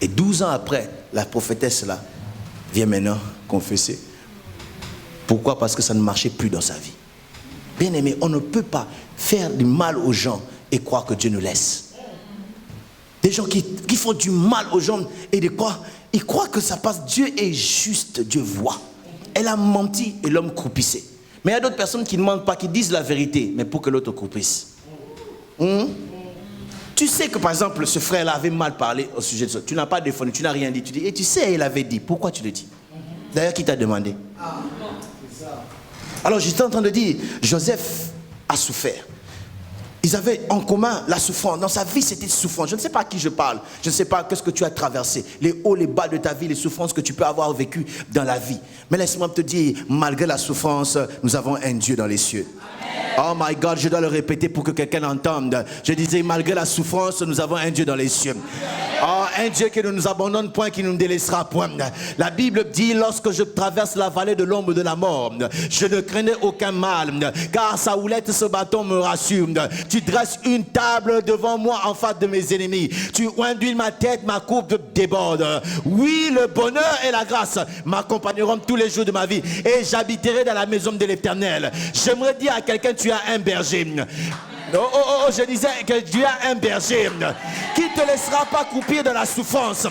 Et 12 ans après, la prophétesse là vient maintenant confesser. Pourquoi? Parce que ça ne marchait plus dans sa vie. Bien aimé, on ne peut pas faire du mal aux gens et croire que Dieu nous laisse. Des gens qui font du mal aux gens et de quoi? Ils croient que ça passe. Dieu est juste, Dieu voit. Elle a menti et l'homme croupissait. Mais il y a d'autres personnes qui ne mentent pas, qui disent la vérité, mais pour que l'autre croupisse. Tu sais que par exemple ce frère-là avait mal parlé au sujet de ça. Tu n'as pas défendu, tu n'as rien dit. Tu dis, et tu sais, il avait dit. Pourquoi tu le dis? D'ailleurs, qui t'a demandé? Alors j'étais en train de dire, Joseph a souffert. Ils avaient en commun la souffrance. Dans sa vie, c'était souffrance. Je ne sais pas à qui je parle. Je ne sais pas qu'est-ce que tu as traversé. Les hauts, les bas de ta vie, les souffrances que tu peux avoir vécues dans la vie. Mais laisse-moi te dire, malgré la souffrance, nous avons un Dieu dans les cieux. Oh my God, je dois le répéter pour que quelqu'un entende. Je disais, malgré la souffrance, nous avons un Dieu dans les cieux. Oh, un Dieu qui ne nous abandonne point, qui ne nous délaissera point. La Bible dit, lorsque je traverse la vallée de l'ombre de la mort, je ne craignais aucun mal, car sa houlette, ce bâton me rassure. Tu dresses une table devant moi en face de mes ennemis. Tu induis ma tête, ma coupe déborde. Oui, le bonheur et la grâce m'accompagneront tous les jours de ma vie et j'habiterai dans la maison de l'Éternel. J'aimerais dire à quelqu'un, tu as un berger. Je disais que Dieu a un berger qui ne te laissera pas croupir dans la souffrance,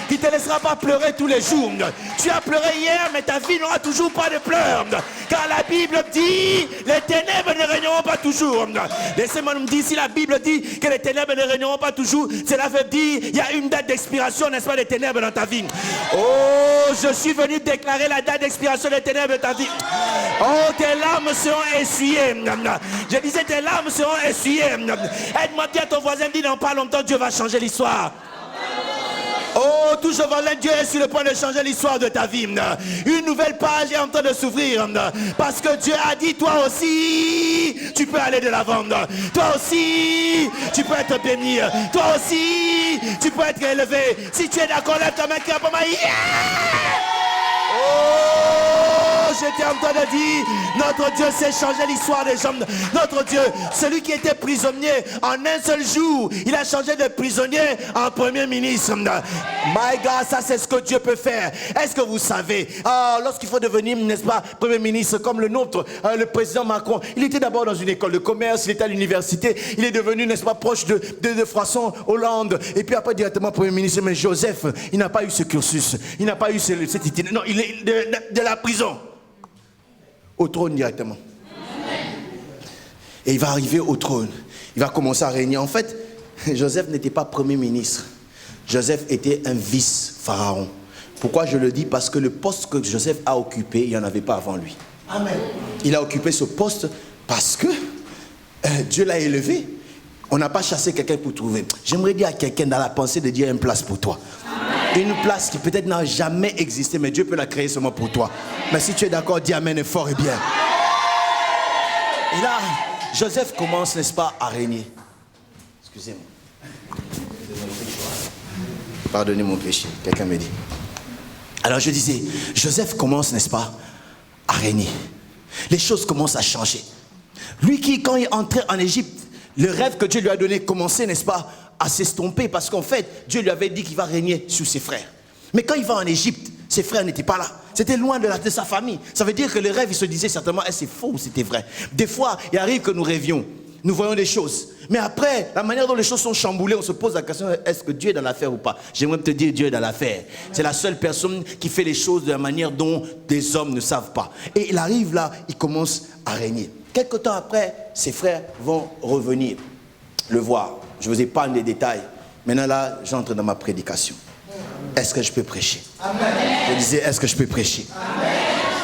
qui ne te laissera pas pleurer tous les jours. Tu as pleuré hier, mais ta vie n'aura toujours pas de pleurs. Car la Bible dit, les ténèbres ne régneront pas toujours. Laissez-moi me dire, si la Bible dit que les ténèbres ne régneront pas toujours, cela veut dire qu'il y a une date d'expiration, n'est-ce pas, des ténèbres dans ta vie. Oh, je suis venu déclarer la date d'expiration des ténèbres de ta vie. Oh, tes larmes seront essuyées. Je disais, tes larmes seront essuyées. Aide-moi bien ton voisin, dis dans pas longtemps, Dieu va changer l'histoire. Oh, toujours voisin, Dieu est sur le point de changer l'histoire de ta vie. Une nouvelle page est en train de s'ouvrir. Parce que Dieu a dit, toi aussi, tu peux aller de l'avant. Toi aussi, tu peux être béni. Toi aussi, tu peux être élevé. Si tu es d'accord, lève ta main qui a pas mal. Oh, j'étais en train de dire, notre Dieu sait changer l'histoire des gens. Notre Dieu, celui qui était prisonnier en un seul jour, il a changé de prisonnier en premier ministre. My God, ça c'est ce que Dieu peut faire. Est-ce que vous savez, lorsqu'il faut devenir, n'est-ce pas, premier ministre comme le nôtre, le président Macron, il était d'abord dans une école de commerce, il était à l'université, il est devenu, n'est-ce pas, proche de François Hollande, et puis après directement premier ministre. Mais Joseph, il n'a pas eu ce cursus, il n'a pas eu cette itinéraire. Non, il est de la prison au trône directement. Et il va arriver au trône, il va commencer à régner. En fait, Joseph n'était pas premier ministre, Joseph était un vice-pharaon. Pourquoi je le dis? Parce que le poste que Joseph a occupé, il n'y en avait pas avant lui. Amen. Il a occupé ce poste parce que Dieu l'a élevé. On n'a pas chassé quelqu'un pour trouver. J'aimerais dire à quelqu'un dans la pensée de Dieu, il y a une place pour toi. Amen. Une place qui peut-être n'a jamais existé, mais Dieu peut la créer seulement pour toi. Mais si tu es d'accord, dis Amen fort et bien. Et là, Joseph commence, n'est-ce pas, à régner. Excusez-moi. Pardonnez mon péché, quelqu'un me dit. Alors je disais, Joseph commence, n'est-ce pas, à régner. Les choses commencent à changer. Lui qui, quand il entrait en Égypte, le rêve que Dieu lui a donné commençait, n'est-ce pas, à s'estomper, parce qu'en fait, Dieu lui avait dit qu'il va régner sur ses frères. Mais quand il va en Égypte, ses frères n'étaient pas là. C'était loin de sa famille. Ça veut dire que le rêve, il se disait certainement, c'est faux ou c'était vrai. Des fois, il arrive que nous rêvions, nous voyons des choses. Mais après, la manière dont les choses sont chamboulées, on se pose la question, est-ce que Dieu est dans l'affaire ou pas? J'aimerais te dire, Dieu est dans l'affaire. C'est la seule personne qui fait les choses de la manière dont des hommes ne savent pas. Et il arrive là, il commence à régner. Quelque temps après, ses frères vont revenir le voir. Je vous épargne les détails. Maintenant là, j'entre dans ma prédication. Est-ce que je peux prêcher? Amen. Je disais, est-ce que je peux prêcher? Amen.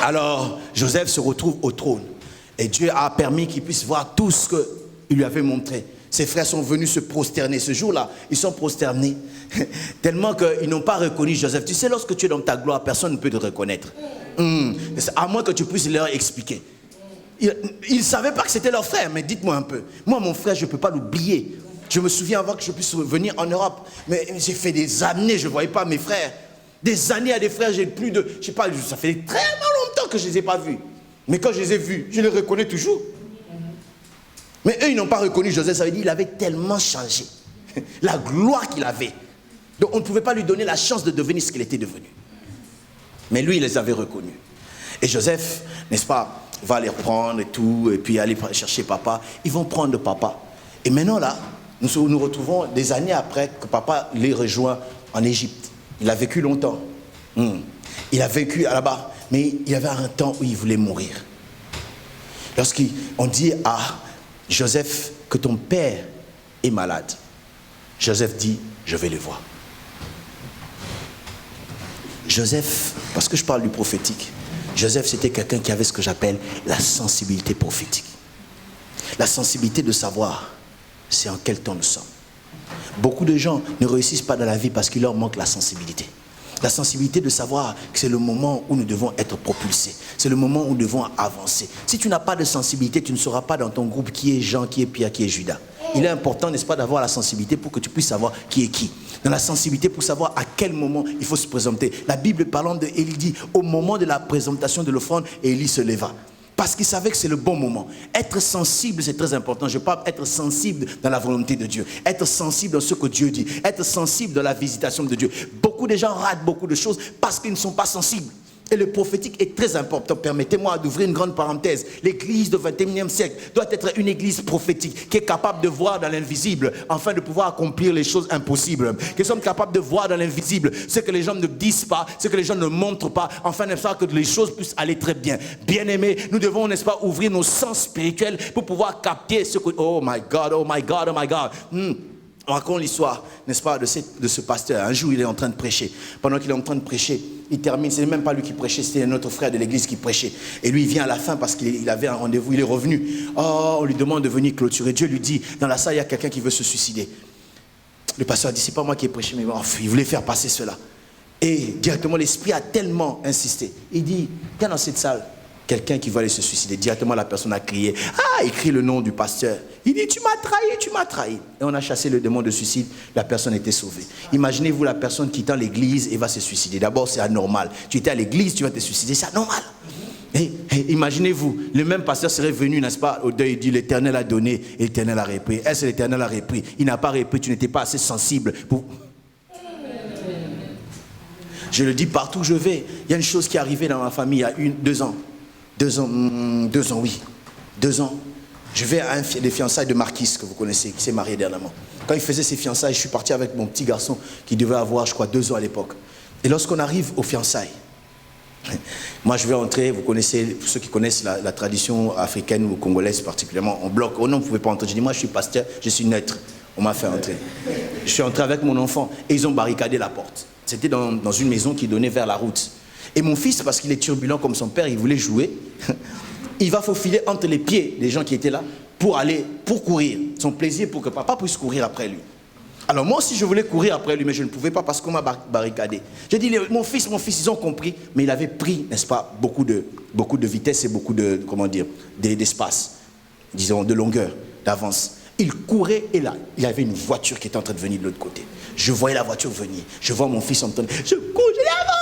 Alors, Joseph se retrouve au trône. Et Dieu a permis qu'il puisse voir tout ce qu'il lui avait montré. Ses frères sont venus se prosterner. Ce jour-là, ils sont prosternés. Tellement qu'ils n'ont pas reconnu Joseph. Tu sais, lorsque tu es dans ta gloire, personne ne peut te reconnaître. À moins que tu puisses leur expliquer. Ils ne savaient pas que c'était leur frère, mais dites-moi un peu. Moi, mon frère, je ne peux pas l'oublier. Je me souviens avant que je puisse venir en Europe. Mais j'ai fait des années, je ne voyais pas mes frères. Des années à des frères, j'ai plus de... Je sais pas, ça fait très longtemps que je ne les ai pas vus. Mais quand je les ai vus, je les reconnais toujours. Mais eux, ils n'ont pas reconnu Joseph. Ça veut dire qu'il avait tellement changé. La gloire qu'il avait. Donc on ne pouvait pas lui donner la chance de devenir ce qu'il était devenu. Mais lui, il les avait reconnus. Et Joseph, n'est-ce pas, va les reprendre et tout, et puis aller chercher papa. Ils vont prendre papa. Et maintenant là, nous nous retrouvons des années après que papa les rejoint en Égypte. Il a vécu longtemps. Il a vécu là-bas, mais il y avait un temps où il voulait mourir. Lorsqu'on dit à Joseph que ton père est malade, Joseph dit, je vais le voir. Joseph, parce que je parle du prophétique, Joseph c'était quelqu'un qui avait ce que j'appelle la sensibilité prophétique. La sensibilité de savoir c'est en quel temps nous sommes. Beaucoup de gens ne réussissent pas dans la vie parce qu'il leur manque la sensibilité. La sensibilité de savoir que c'est le moment où nous devons être propulsés. C'est le moment où nous devons avancer. Si tu n'as pas de sensibilité, tu ne sauras pas dans ton groupe qui est Jean, qui est Pierre, qui est Judas. Il est important, n'est-ce pas, d'avoir la sensibilité pour que tu puisses savoir qui est qui. Dans la sensibilité pour savoir à quel moment il faut se présenter. La Bible parlant d'Élie dit, au moment de la présentation de l'offrande, Élie se leva. Parce qu'il savait que c'est le bon moment. Être sensible, c'est très important. Je parle être sensible dans la volonté de Dieu. Être sensible dans ce que Dieu dit. Être sensible dans la visitation de Dieu. Beaucoup de gens ratent beaucoup de choses parce qu'ils ne sont pas sensibles. Et le prophétique est très important. Permettez-moi d'ouvrir une grande parenthèse. L'église du XXIe siècle doit être une église prophétique qui est capable de voir dans l'invisible afin de pouvoir accomplir les choses impossibles. Qui sommes capables de voir dans l'invisible ce que les gens ne disent pas, ce que les gens ne montrent pas, afin de faire que les choses puissent aller très bien. Bien-aimés, nous devons, n'est-ce pas, ouvrir nos sens spirituels pour pouvoir capter ce que... Oh my God, oh my God, oh my God. On raconte l'histoire, n'est-ce pas, de ce pasteur. Un jour, il est en train de prêcher. Pendant qu'il est en train de prêcher, il termine. Ce n'est même pas lui qui prêchait, c'était un autre frère de l'église qui prêchait. Et lui, il vient à la fin parce qu'il avait un rendez-vous. Il est revenu. Oh, on lui demande de venir clôturer. Dieu lui dit, dans la salle, il y a quelqu'un qui veut se suicider. Le pasteur a dit, c'est pas moi qui ai prêché, mais il voulait faire passer cela. Et directement, l'esprit a tellement insisté. Il dit, viens dans cette salle. Quelqu'un qui va aller se suicider. Directement, la personne a crié. Ah, écrit le nom du pasteur. Il dit, tu m'as trahi, tu m'as trahi. Et on a chassé le démon de suicide. La personne était sauvée. Imaginez-vous la personne quittant l'église et va se suicider. D'abord, c'est anormal. Tu étais à l'église, tu vas te suicider. C'est anormal. Et imaginez-vous, le même pasteur serait venu, n'est-ce pas, au deuil. Il dit, l'Éternel a donné et l'Éternel a repris. Est-ce que l'Éternel a repris? Il n'a pas repris. Tu n'étais pas assez sensible pour... Je le dis partout où je vais. Il y a une chose qui est arrivée dans ma famille il y a 2 ans. 2 ans, 2 ans, oui. 2 ans. Je vais à des fiançailles de Marquis, que vous connaissez, qui s'est marié dernièrement. Quand il faisait ses fiançailles, je suis parti avec mon petit garçon qui devait avoir, je crois, 2 ans à l'époque. Et lorsqu'on arrive aux fiançailles, moi je vais entrer, vous connaissez, ceux qui connaissent la tradition africaine ou congolaise particulièrement, on bloque. Oh non, vous ne pouvez pas entrer. Je dis, moi je suis pasteur, je suis neutre. On m'a fait entrer. Je suis entré avec mon enfant et ils ont barricadé la porte. C'était dans une maison qui donnait vers la route. Et mon fils, parce qu'il est turbulent comme son père, il voulait jouer. Il va faufiler entre les pieds des gens qui étaient là pour courir. Son plaisir pour que papa puisse courir après lui. Alors moi aussi, je voulais courir après lui, mais je ne pouvais pas parce qu'on m'a barricadé. J'ai dit, mon fils, ils ont compris, mais il avait pris, n'est-ce pas, beaucoup de vitesse et beaucoup de, comment dire, d'espace, disons, de longueur, d'avance. Il courait et là, il y avait une voiture qui était en train de venir de l'autre côté. Je voyais la voiture venir. Je vois mon fils en train de... Je cours, je l'avance.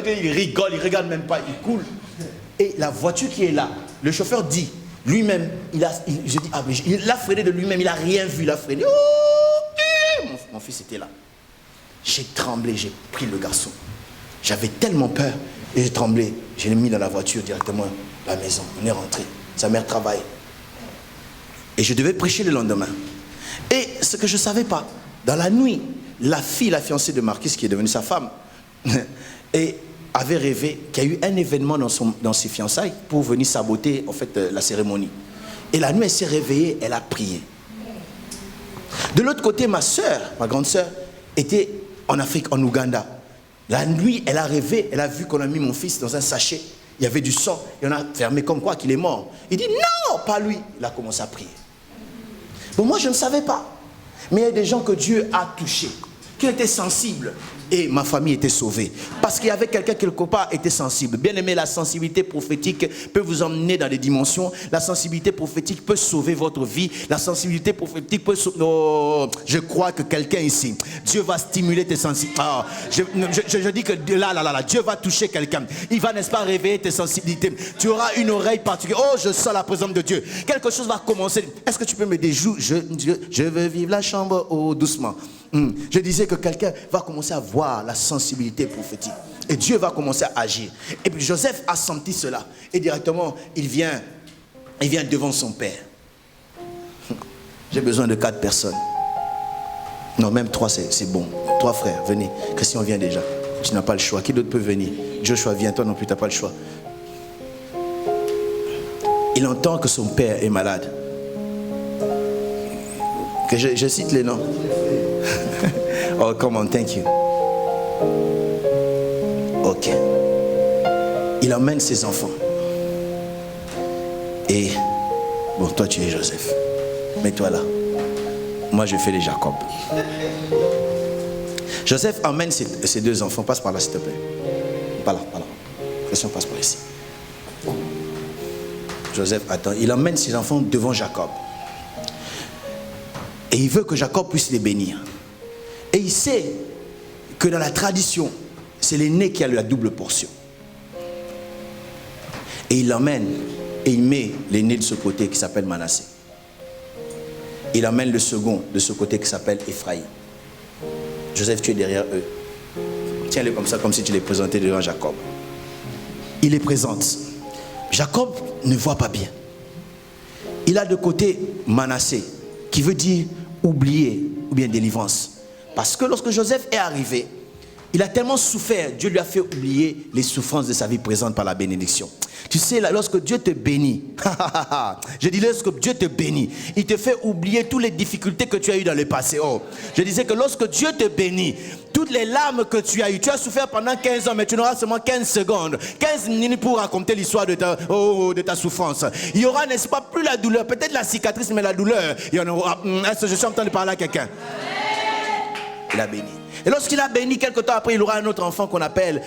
Il rigole, il ne regarde même pas, il coule. Et la voiture qui est là, le chauffeur dit, lui-même, je dis, ah, mais il a freiné de lui-même, il n'a rien vu, il a freiné. Oh, mon fils était là. J'ai tremblé, j'ai pris le garçon. J'avais tellement peur et j'ai tremblé. Je l'ai mis dans la voiture directement à la maison. On est rentré. Sa mère travaille. Et je devais prêcher le lendemain. Et ce que je ne savais pas, dans la nuit, la fiancée de Marquis, qui est devenue sa femme, et avait rêvé qu'il y a eu un événement dans ses fiançailles pour venir saboter en fait, la cérémonie. Et la nuit, elle s'est réveillée, elle a prié. De l'autre côté, ma soeur, ma grande soeur, était en Afrique, en Ouganda. La nuit, elle a rêvé, elle a vu qu'on a mis mon fils dans un sachet. Il y avait du sang, et on a fermé comme quoi qu'il est mort. Il dit non, pas lui. Il a commencé à prier. Bon, moi, je ne savais pas. Mais il y a des gens que Dieu a touchés, qui étaient sensibles. Et ma famille était sauvée. Parce qu'il y avait quelqu'un qui, quelque part, était sensible. Bien aimé, la sensibilité prophétique peut vous emmener dans des dimensions. La sensibilité prophétique peut sauver votre vie. La sensibilité prophétique peut sauver... Oh, je crois que quelqu'un ici, Dieu va stimuler tes sensibilités. Oh, je dis que là, Dieu va toucher quelqu'un. Il va, n'est-ce pas, réveiller tes sensibilités. Tu auras une oreille particulière. Oh, je sens la présence de Dieu. Quelque chose va commencer. Est-ce que tu peux me dire, je veux vivre la chambre doucement. Je disais que quelqu'un va commencer à voir la sensibilité prophétique. Et Dieu va commencer à agir. Et puis Joseph a senti cela. Et directement, il vient devant son père. J'ai besoin de 4 personnes. Non, même 3, c'est bon. 3 frères, venez. Christian vient déjà. Tu n'as pas le choix. Qui d'autre peut venir? Joshua, viens, toi non plus, tu n'as pas le choix. Il entend que son père est malade. Que je cite les noms. Oh, come on, thank you. Ok. Il emmène ses enfants. Et, bon, toi tu es Joseph. Mets-toi là. Moi je fais les Jacob. Joseph emmène ses 2 enfants. Passe par là, s'il te plaît. Pas là, pas là. Christian, passe par ici. Joseph attend. Il emmène ses enfants devant Jacob. Et il veut que Jacob puisse les bénir. Et il sait que dans la tradition, c'est l'aîné qui a la double portion. Et il l'emmène et il met l'aîné de ce côté qui s'appelle Manassé. Il emmène le second de ce côté qui s'appelle Ephraïm. Joseph, tu es derrière eux. Tiens-les comme ça, comme si tu les présentais devant Jacob. il les présente. Jacob ne voit pas bien. Il a de côté Manassé, qui veut dire oublier ou bien délivrance. Parce que lorsque Joseph est arrivé, il a tellement souffert, Dieu lui a fait oublier les souffrances de sa vie présente par la bénédiction. Tu sais, là, lorsque Dieu te bénit, je dis lorsque Dieu te bénit, il te fait oublier toutes les difficultés que tu as eues dans le passé. Oh, je disais que lorsque Dieu te bénit, toutes les larmes que tu as souffert pendant 15 ans, mais tu n'auras seulement 15 secondes, 15 minutes pour raconter l'histoire de ta souffrance. Il y aura, n'est-ce pas, plus la douleur, peut-être la cicatrice, mais la douleur, il y en aura. Est-ce que je suis en train de parler à quelqu'un? Il a béni. Et lorsqu'il a béni, quelque temps après, il aura un autre enfant qu'on appelle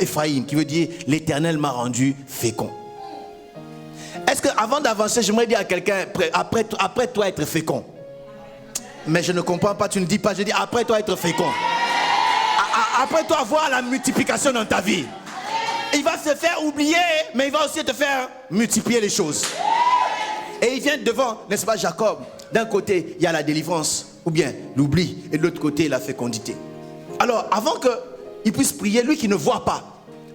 Ephraïm, qui veut dire l'Éternel m'a rendu fécond. Est-ce que avant d'avancer, j'aimerais dire à quelqu'un, après toi être fécond. Mais je ne comprends pas, tu ne dis pas, je dis après toi être fécond. Après toi voir la multiplication dans ta vie. Il va se faire oublier, mais il va aussi te faire multiplier les choses. Et il vient devant, n'est-ce pas, Jacob. D'un côté, il y a la délivrance, ou bien l'oubli, et de l'autre côté, la fécondité. Alors, avant qu'il puisse prier, lui qui ne voit pas,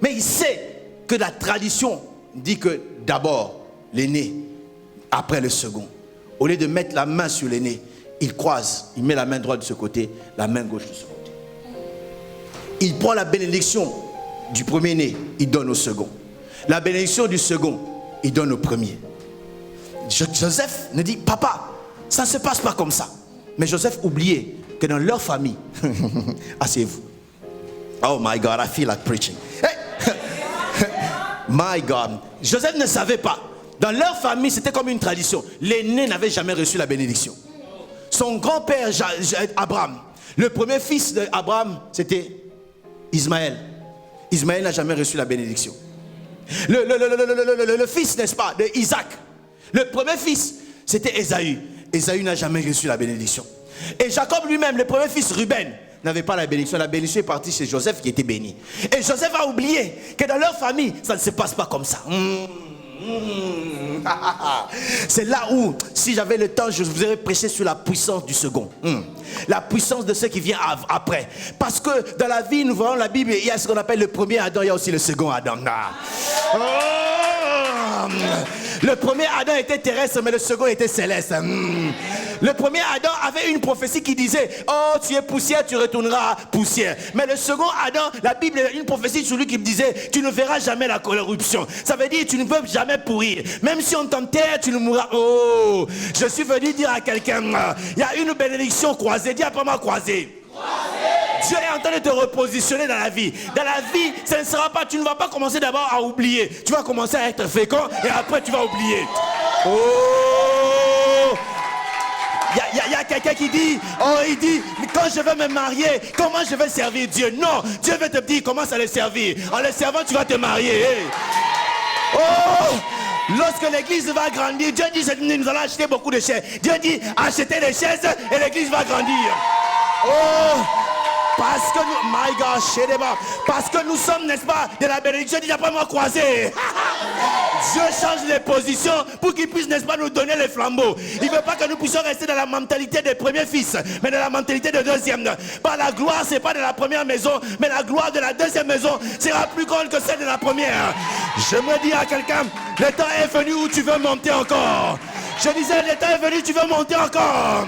mais il sait que la tradition dit que d'abord, l'aîné, après le second. Au lieu de mettre la main sur l'aîné, il croise, il met la main droite de ce côté, la main gauche de ce côté. Il prend la bénédiction du premier-né, il donne au second. La bénédiction du second, il donne au premier. Joseph ne dit, papa, ça ne se passe pas comme ça. Mais Joseph oubliait que dans leur famille, asseyez-vous. Oh my God, I feel like preaching. Hey. My God. Joseph ne savait pas. Dans leur famille, c'était comme une tradition. L'aîné n'avait jamais reçu la bénédiction. Son grand-père, Abraham, le premier fils d'Abraham, c'était Ismaël. Ismaël n'a jamais reçu la bénédiction. Le fils, n'est-ce pas, de Isaac, le premier fils, c'était Ésaü. Ésaü n'a jamais reçu la bénédiction. Et Jacob lui-même, le premier fils, Ruben, n'avait pas la bénédiction. La bénédiction est partie chez Joseph qui était béni. Et Joseph a oublié que dans leur famille, ça ne se passe pas comme ça. C'est là où, si j'avais le temps, je vous aurais prêché sur la puissance du second. La puissance de ce qui vient après. Parce que dans la vie, nous voyons la Bible, il y a ce qu'on appelle le premier Adam, il y a aussi le second Adam. Le premier Adam était terrestre, mais le second était céleste. Le premier Adam avait une prophétie qui disait, oh, tu es poussière, tu retourneras poussière. Mais le second Adam, la Bible a une prophétie sur lui qui disait, tu ne verras jamais la corruption. Ça veut dire, tu ne peux jamais pourrir. Même si on t'enterre, tu ne mourras. Oh, je suis venu dire à quelqu'un, il y a une bénédiction croisée. Dis après moi croisée. Dieu est en train de te repositionner dans la vie. Dans la vie, ça ne sera pas, tu ne vas pas commencer d'abord à oublier. Tu vas commencer à être fécond et après tu vas oublier. Oh! Il y a quelqu'un qui dit, oh, il dit, quand je vais me marier, comment je vais servir Dieu? Non, Dieu veut te dire, commence à le servir. En le servant, tu vas te marier. Oh! Lorsque l'église va grandir, Dieu dit, nous allons acheter beaucoup de chaises. Dieu dit, achetez des chaises et l'église va grandir. Oh! Parce que nous, my God, parce que nous sommes, n'est-ce pas, de la bénédiction, dit après moi croisé. Dieu change les positions pour qu'il puisse, n'est-ce pas, nous donner les flambeaux. Il ne veut pas que nous puissions rester dans la mentalité des premiers fils, mais dans la mentalité de deuxième. Pas la gloire, c'est pas de la première maison, mais la gloire de la deuxième maison sera plus grande que celle de la première. Je me dis à quelqu'un, le temps est venu où tu veux monter encore. Je disais, le temps est venu, tu veux monter encore.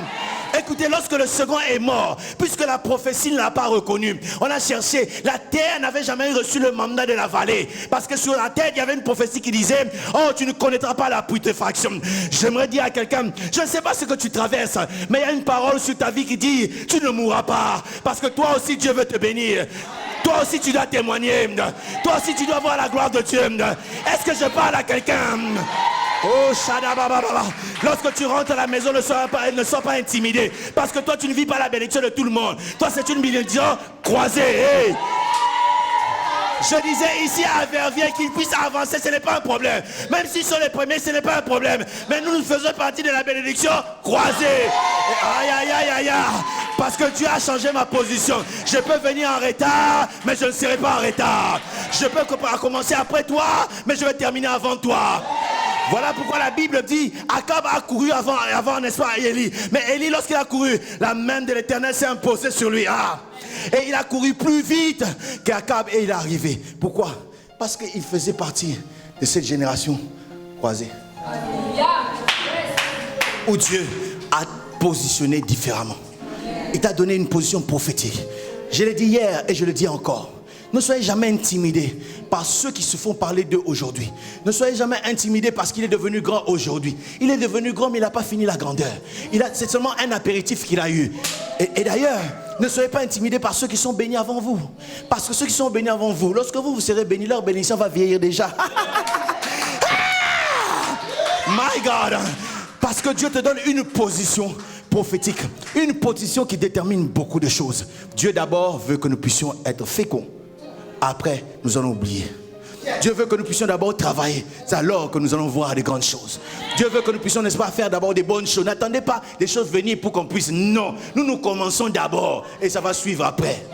Écoutez, lorsque le second est mort, puisque la prophétie ne l'a pas reconnu, on a cherché, la terre n'avait jamais reçu le mandat de la vallée. Parce que sur la terre, il y avait une prophétie qui disait, oh, tu ne connaîtras pas la putréfaction. J'aimerais dire à quelqu'un, je ne sais pas ce que tu traverses, mais il y a une parole sur ta vie qui dit, tu ne mourras pas. Parce que toi aussi, Dieu veut te bénir. Toi aussi, tu dois témoigner. Toi aussi, tu dois voir la gloire de Dieu. Est-ce que je parle à quelqu'un? Oh, Shadabababa. Lorsque tu rentres à la maison, ne sois pas intimidé. Parce que toi, tu ne vis pas la bénédiction de tout le monde. Toi, c'est une bénédiction croisée. Hey. Je disais ici à Verviers qu'ils puissent avancer, ce n'est pas un problème. Même s'ils sont les premiers, ce n'est pas un problème. Mais nous faisons partie de la bénédiction croisée. Aïe, aïe, aïe, aïe, aïe. Parce que Dieu a changé ma position. Je peux venir en retard, mais je ne serai pas en retard. Je peux commencer après toi, mais je vais terminer avant toi. Voilà pourquoi la Bible dit, Akab a couru avant n'est-ce pas, Élie. Mais Élie, lorsqu'il a couru, la main de l'Éternel s'est imposée sur lui. Et il a couru plus vite qu'Akab et il est arrivé. Pourquoi? Parce qu'il faisait partie de cette génération croisée. Où Dieu a positionné différemment. Il t'a donné une position prophétique. Je l'ai dit hier et je le dis encore. Ne soyez jamais intimidés par ceux qui se font parler d'eux aujourd'hui. Ne soyez jamais intimidés parce qu'il est devenu grand aujourd'hui. Il est devenu grand mais il n'a pas fini la grandeur. C'est seulement un apéritif qu'il a eu. Et d'ailleurs, ne soyez pas intimidés par ceux qui sont bénis avant vous. Parce que ceux qui sont bénis avant vous, lorsque vous serez bénis, leur bénédiction va vieillir déjà. My God! Parce que Dieu te donne une position prophétique. Une position qui détermine beaucoup de choses. Dieu d'abord veut que nous puissions être féconds. Après, nous allons oublier. Dieu veut que nous puissions d'abord travailler. C'est alors que nous allons voir des grandes choses. Dieu veut que nous puissions, n'est-ce pas, faire d'abord des bonnes choses. N'attendez pas des choses venir pour qu'on puisse. Non, nous commençons d'abord et ça va suivre après.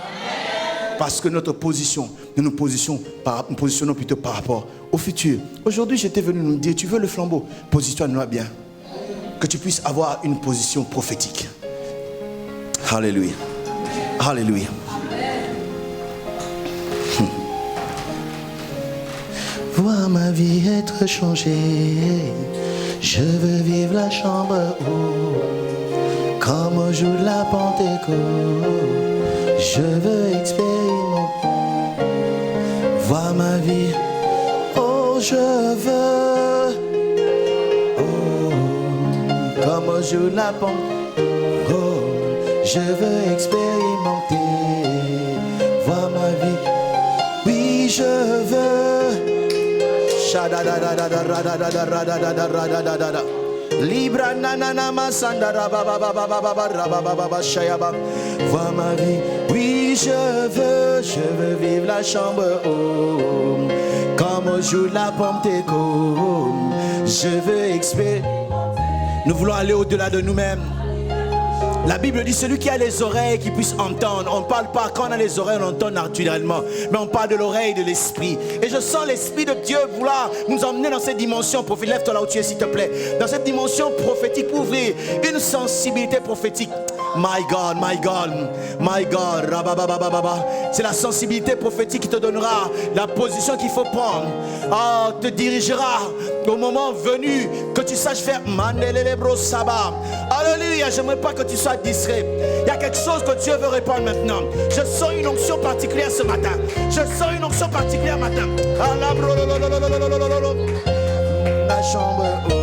Parce que notre position, nous nous positionnons plutôt par rapport au futur. Aujourd'hui, j'étais venu nous dire, tu veux le flambeau? Positionne-toi bien. Que tu puisses avoir une position prophétique. Alléluia. Alléluia. Vois ma vie être changée. Je veux vivre la chambre haute, comme au jour de la Pentecôte. Je veux expérimenter. Vois ma vie. Oh, je veux. Oh, comme au jour de la Pentecôte. Oh, je veux expérimenter. Vois ma vie. Oui, je veux. Libra nanana masandara baba baba baba baba shayaba. Vois ma vie, oui je veux vivre la chambre haute, comme au jour de la Pentecôte. Je veux expérimenter. Nous voulons aller au-delà de nous-mêmes. La Bible dit celui qui a les oreilles qui puisse entendre. On ne parle pas quand on a les oreilles on entend naturellement, mais on parle de l'oreille de l'esprit. Et je sens l'esprit de Dieu vouloir nous emmener dans cette dimension prophétique. Lève-toi là où tu es s'il te plaît. Dans cette dimension prophétique pour ouvrir une sensibilité prophétique. My God, my God, my God. C'est la sensibilité prophétique qui te donnera la position qu'il faut prendre. Oh, te dirigera au moment venu que tu saches faire. Alléluia, j'aimerais pas que tu sois distrait. Il y a quelque chose que Dieu veut répondre maintenant. Je sens une onction particulière ce matin. Je sens une onction particulière matin. La chambre.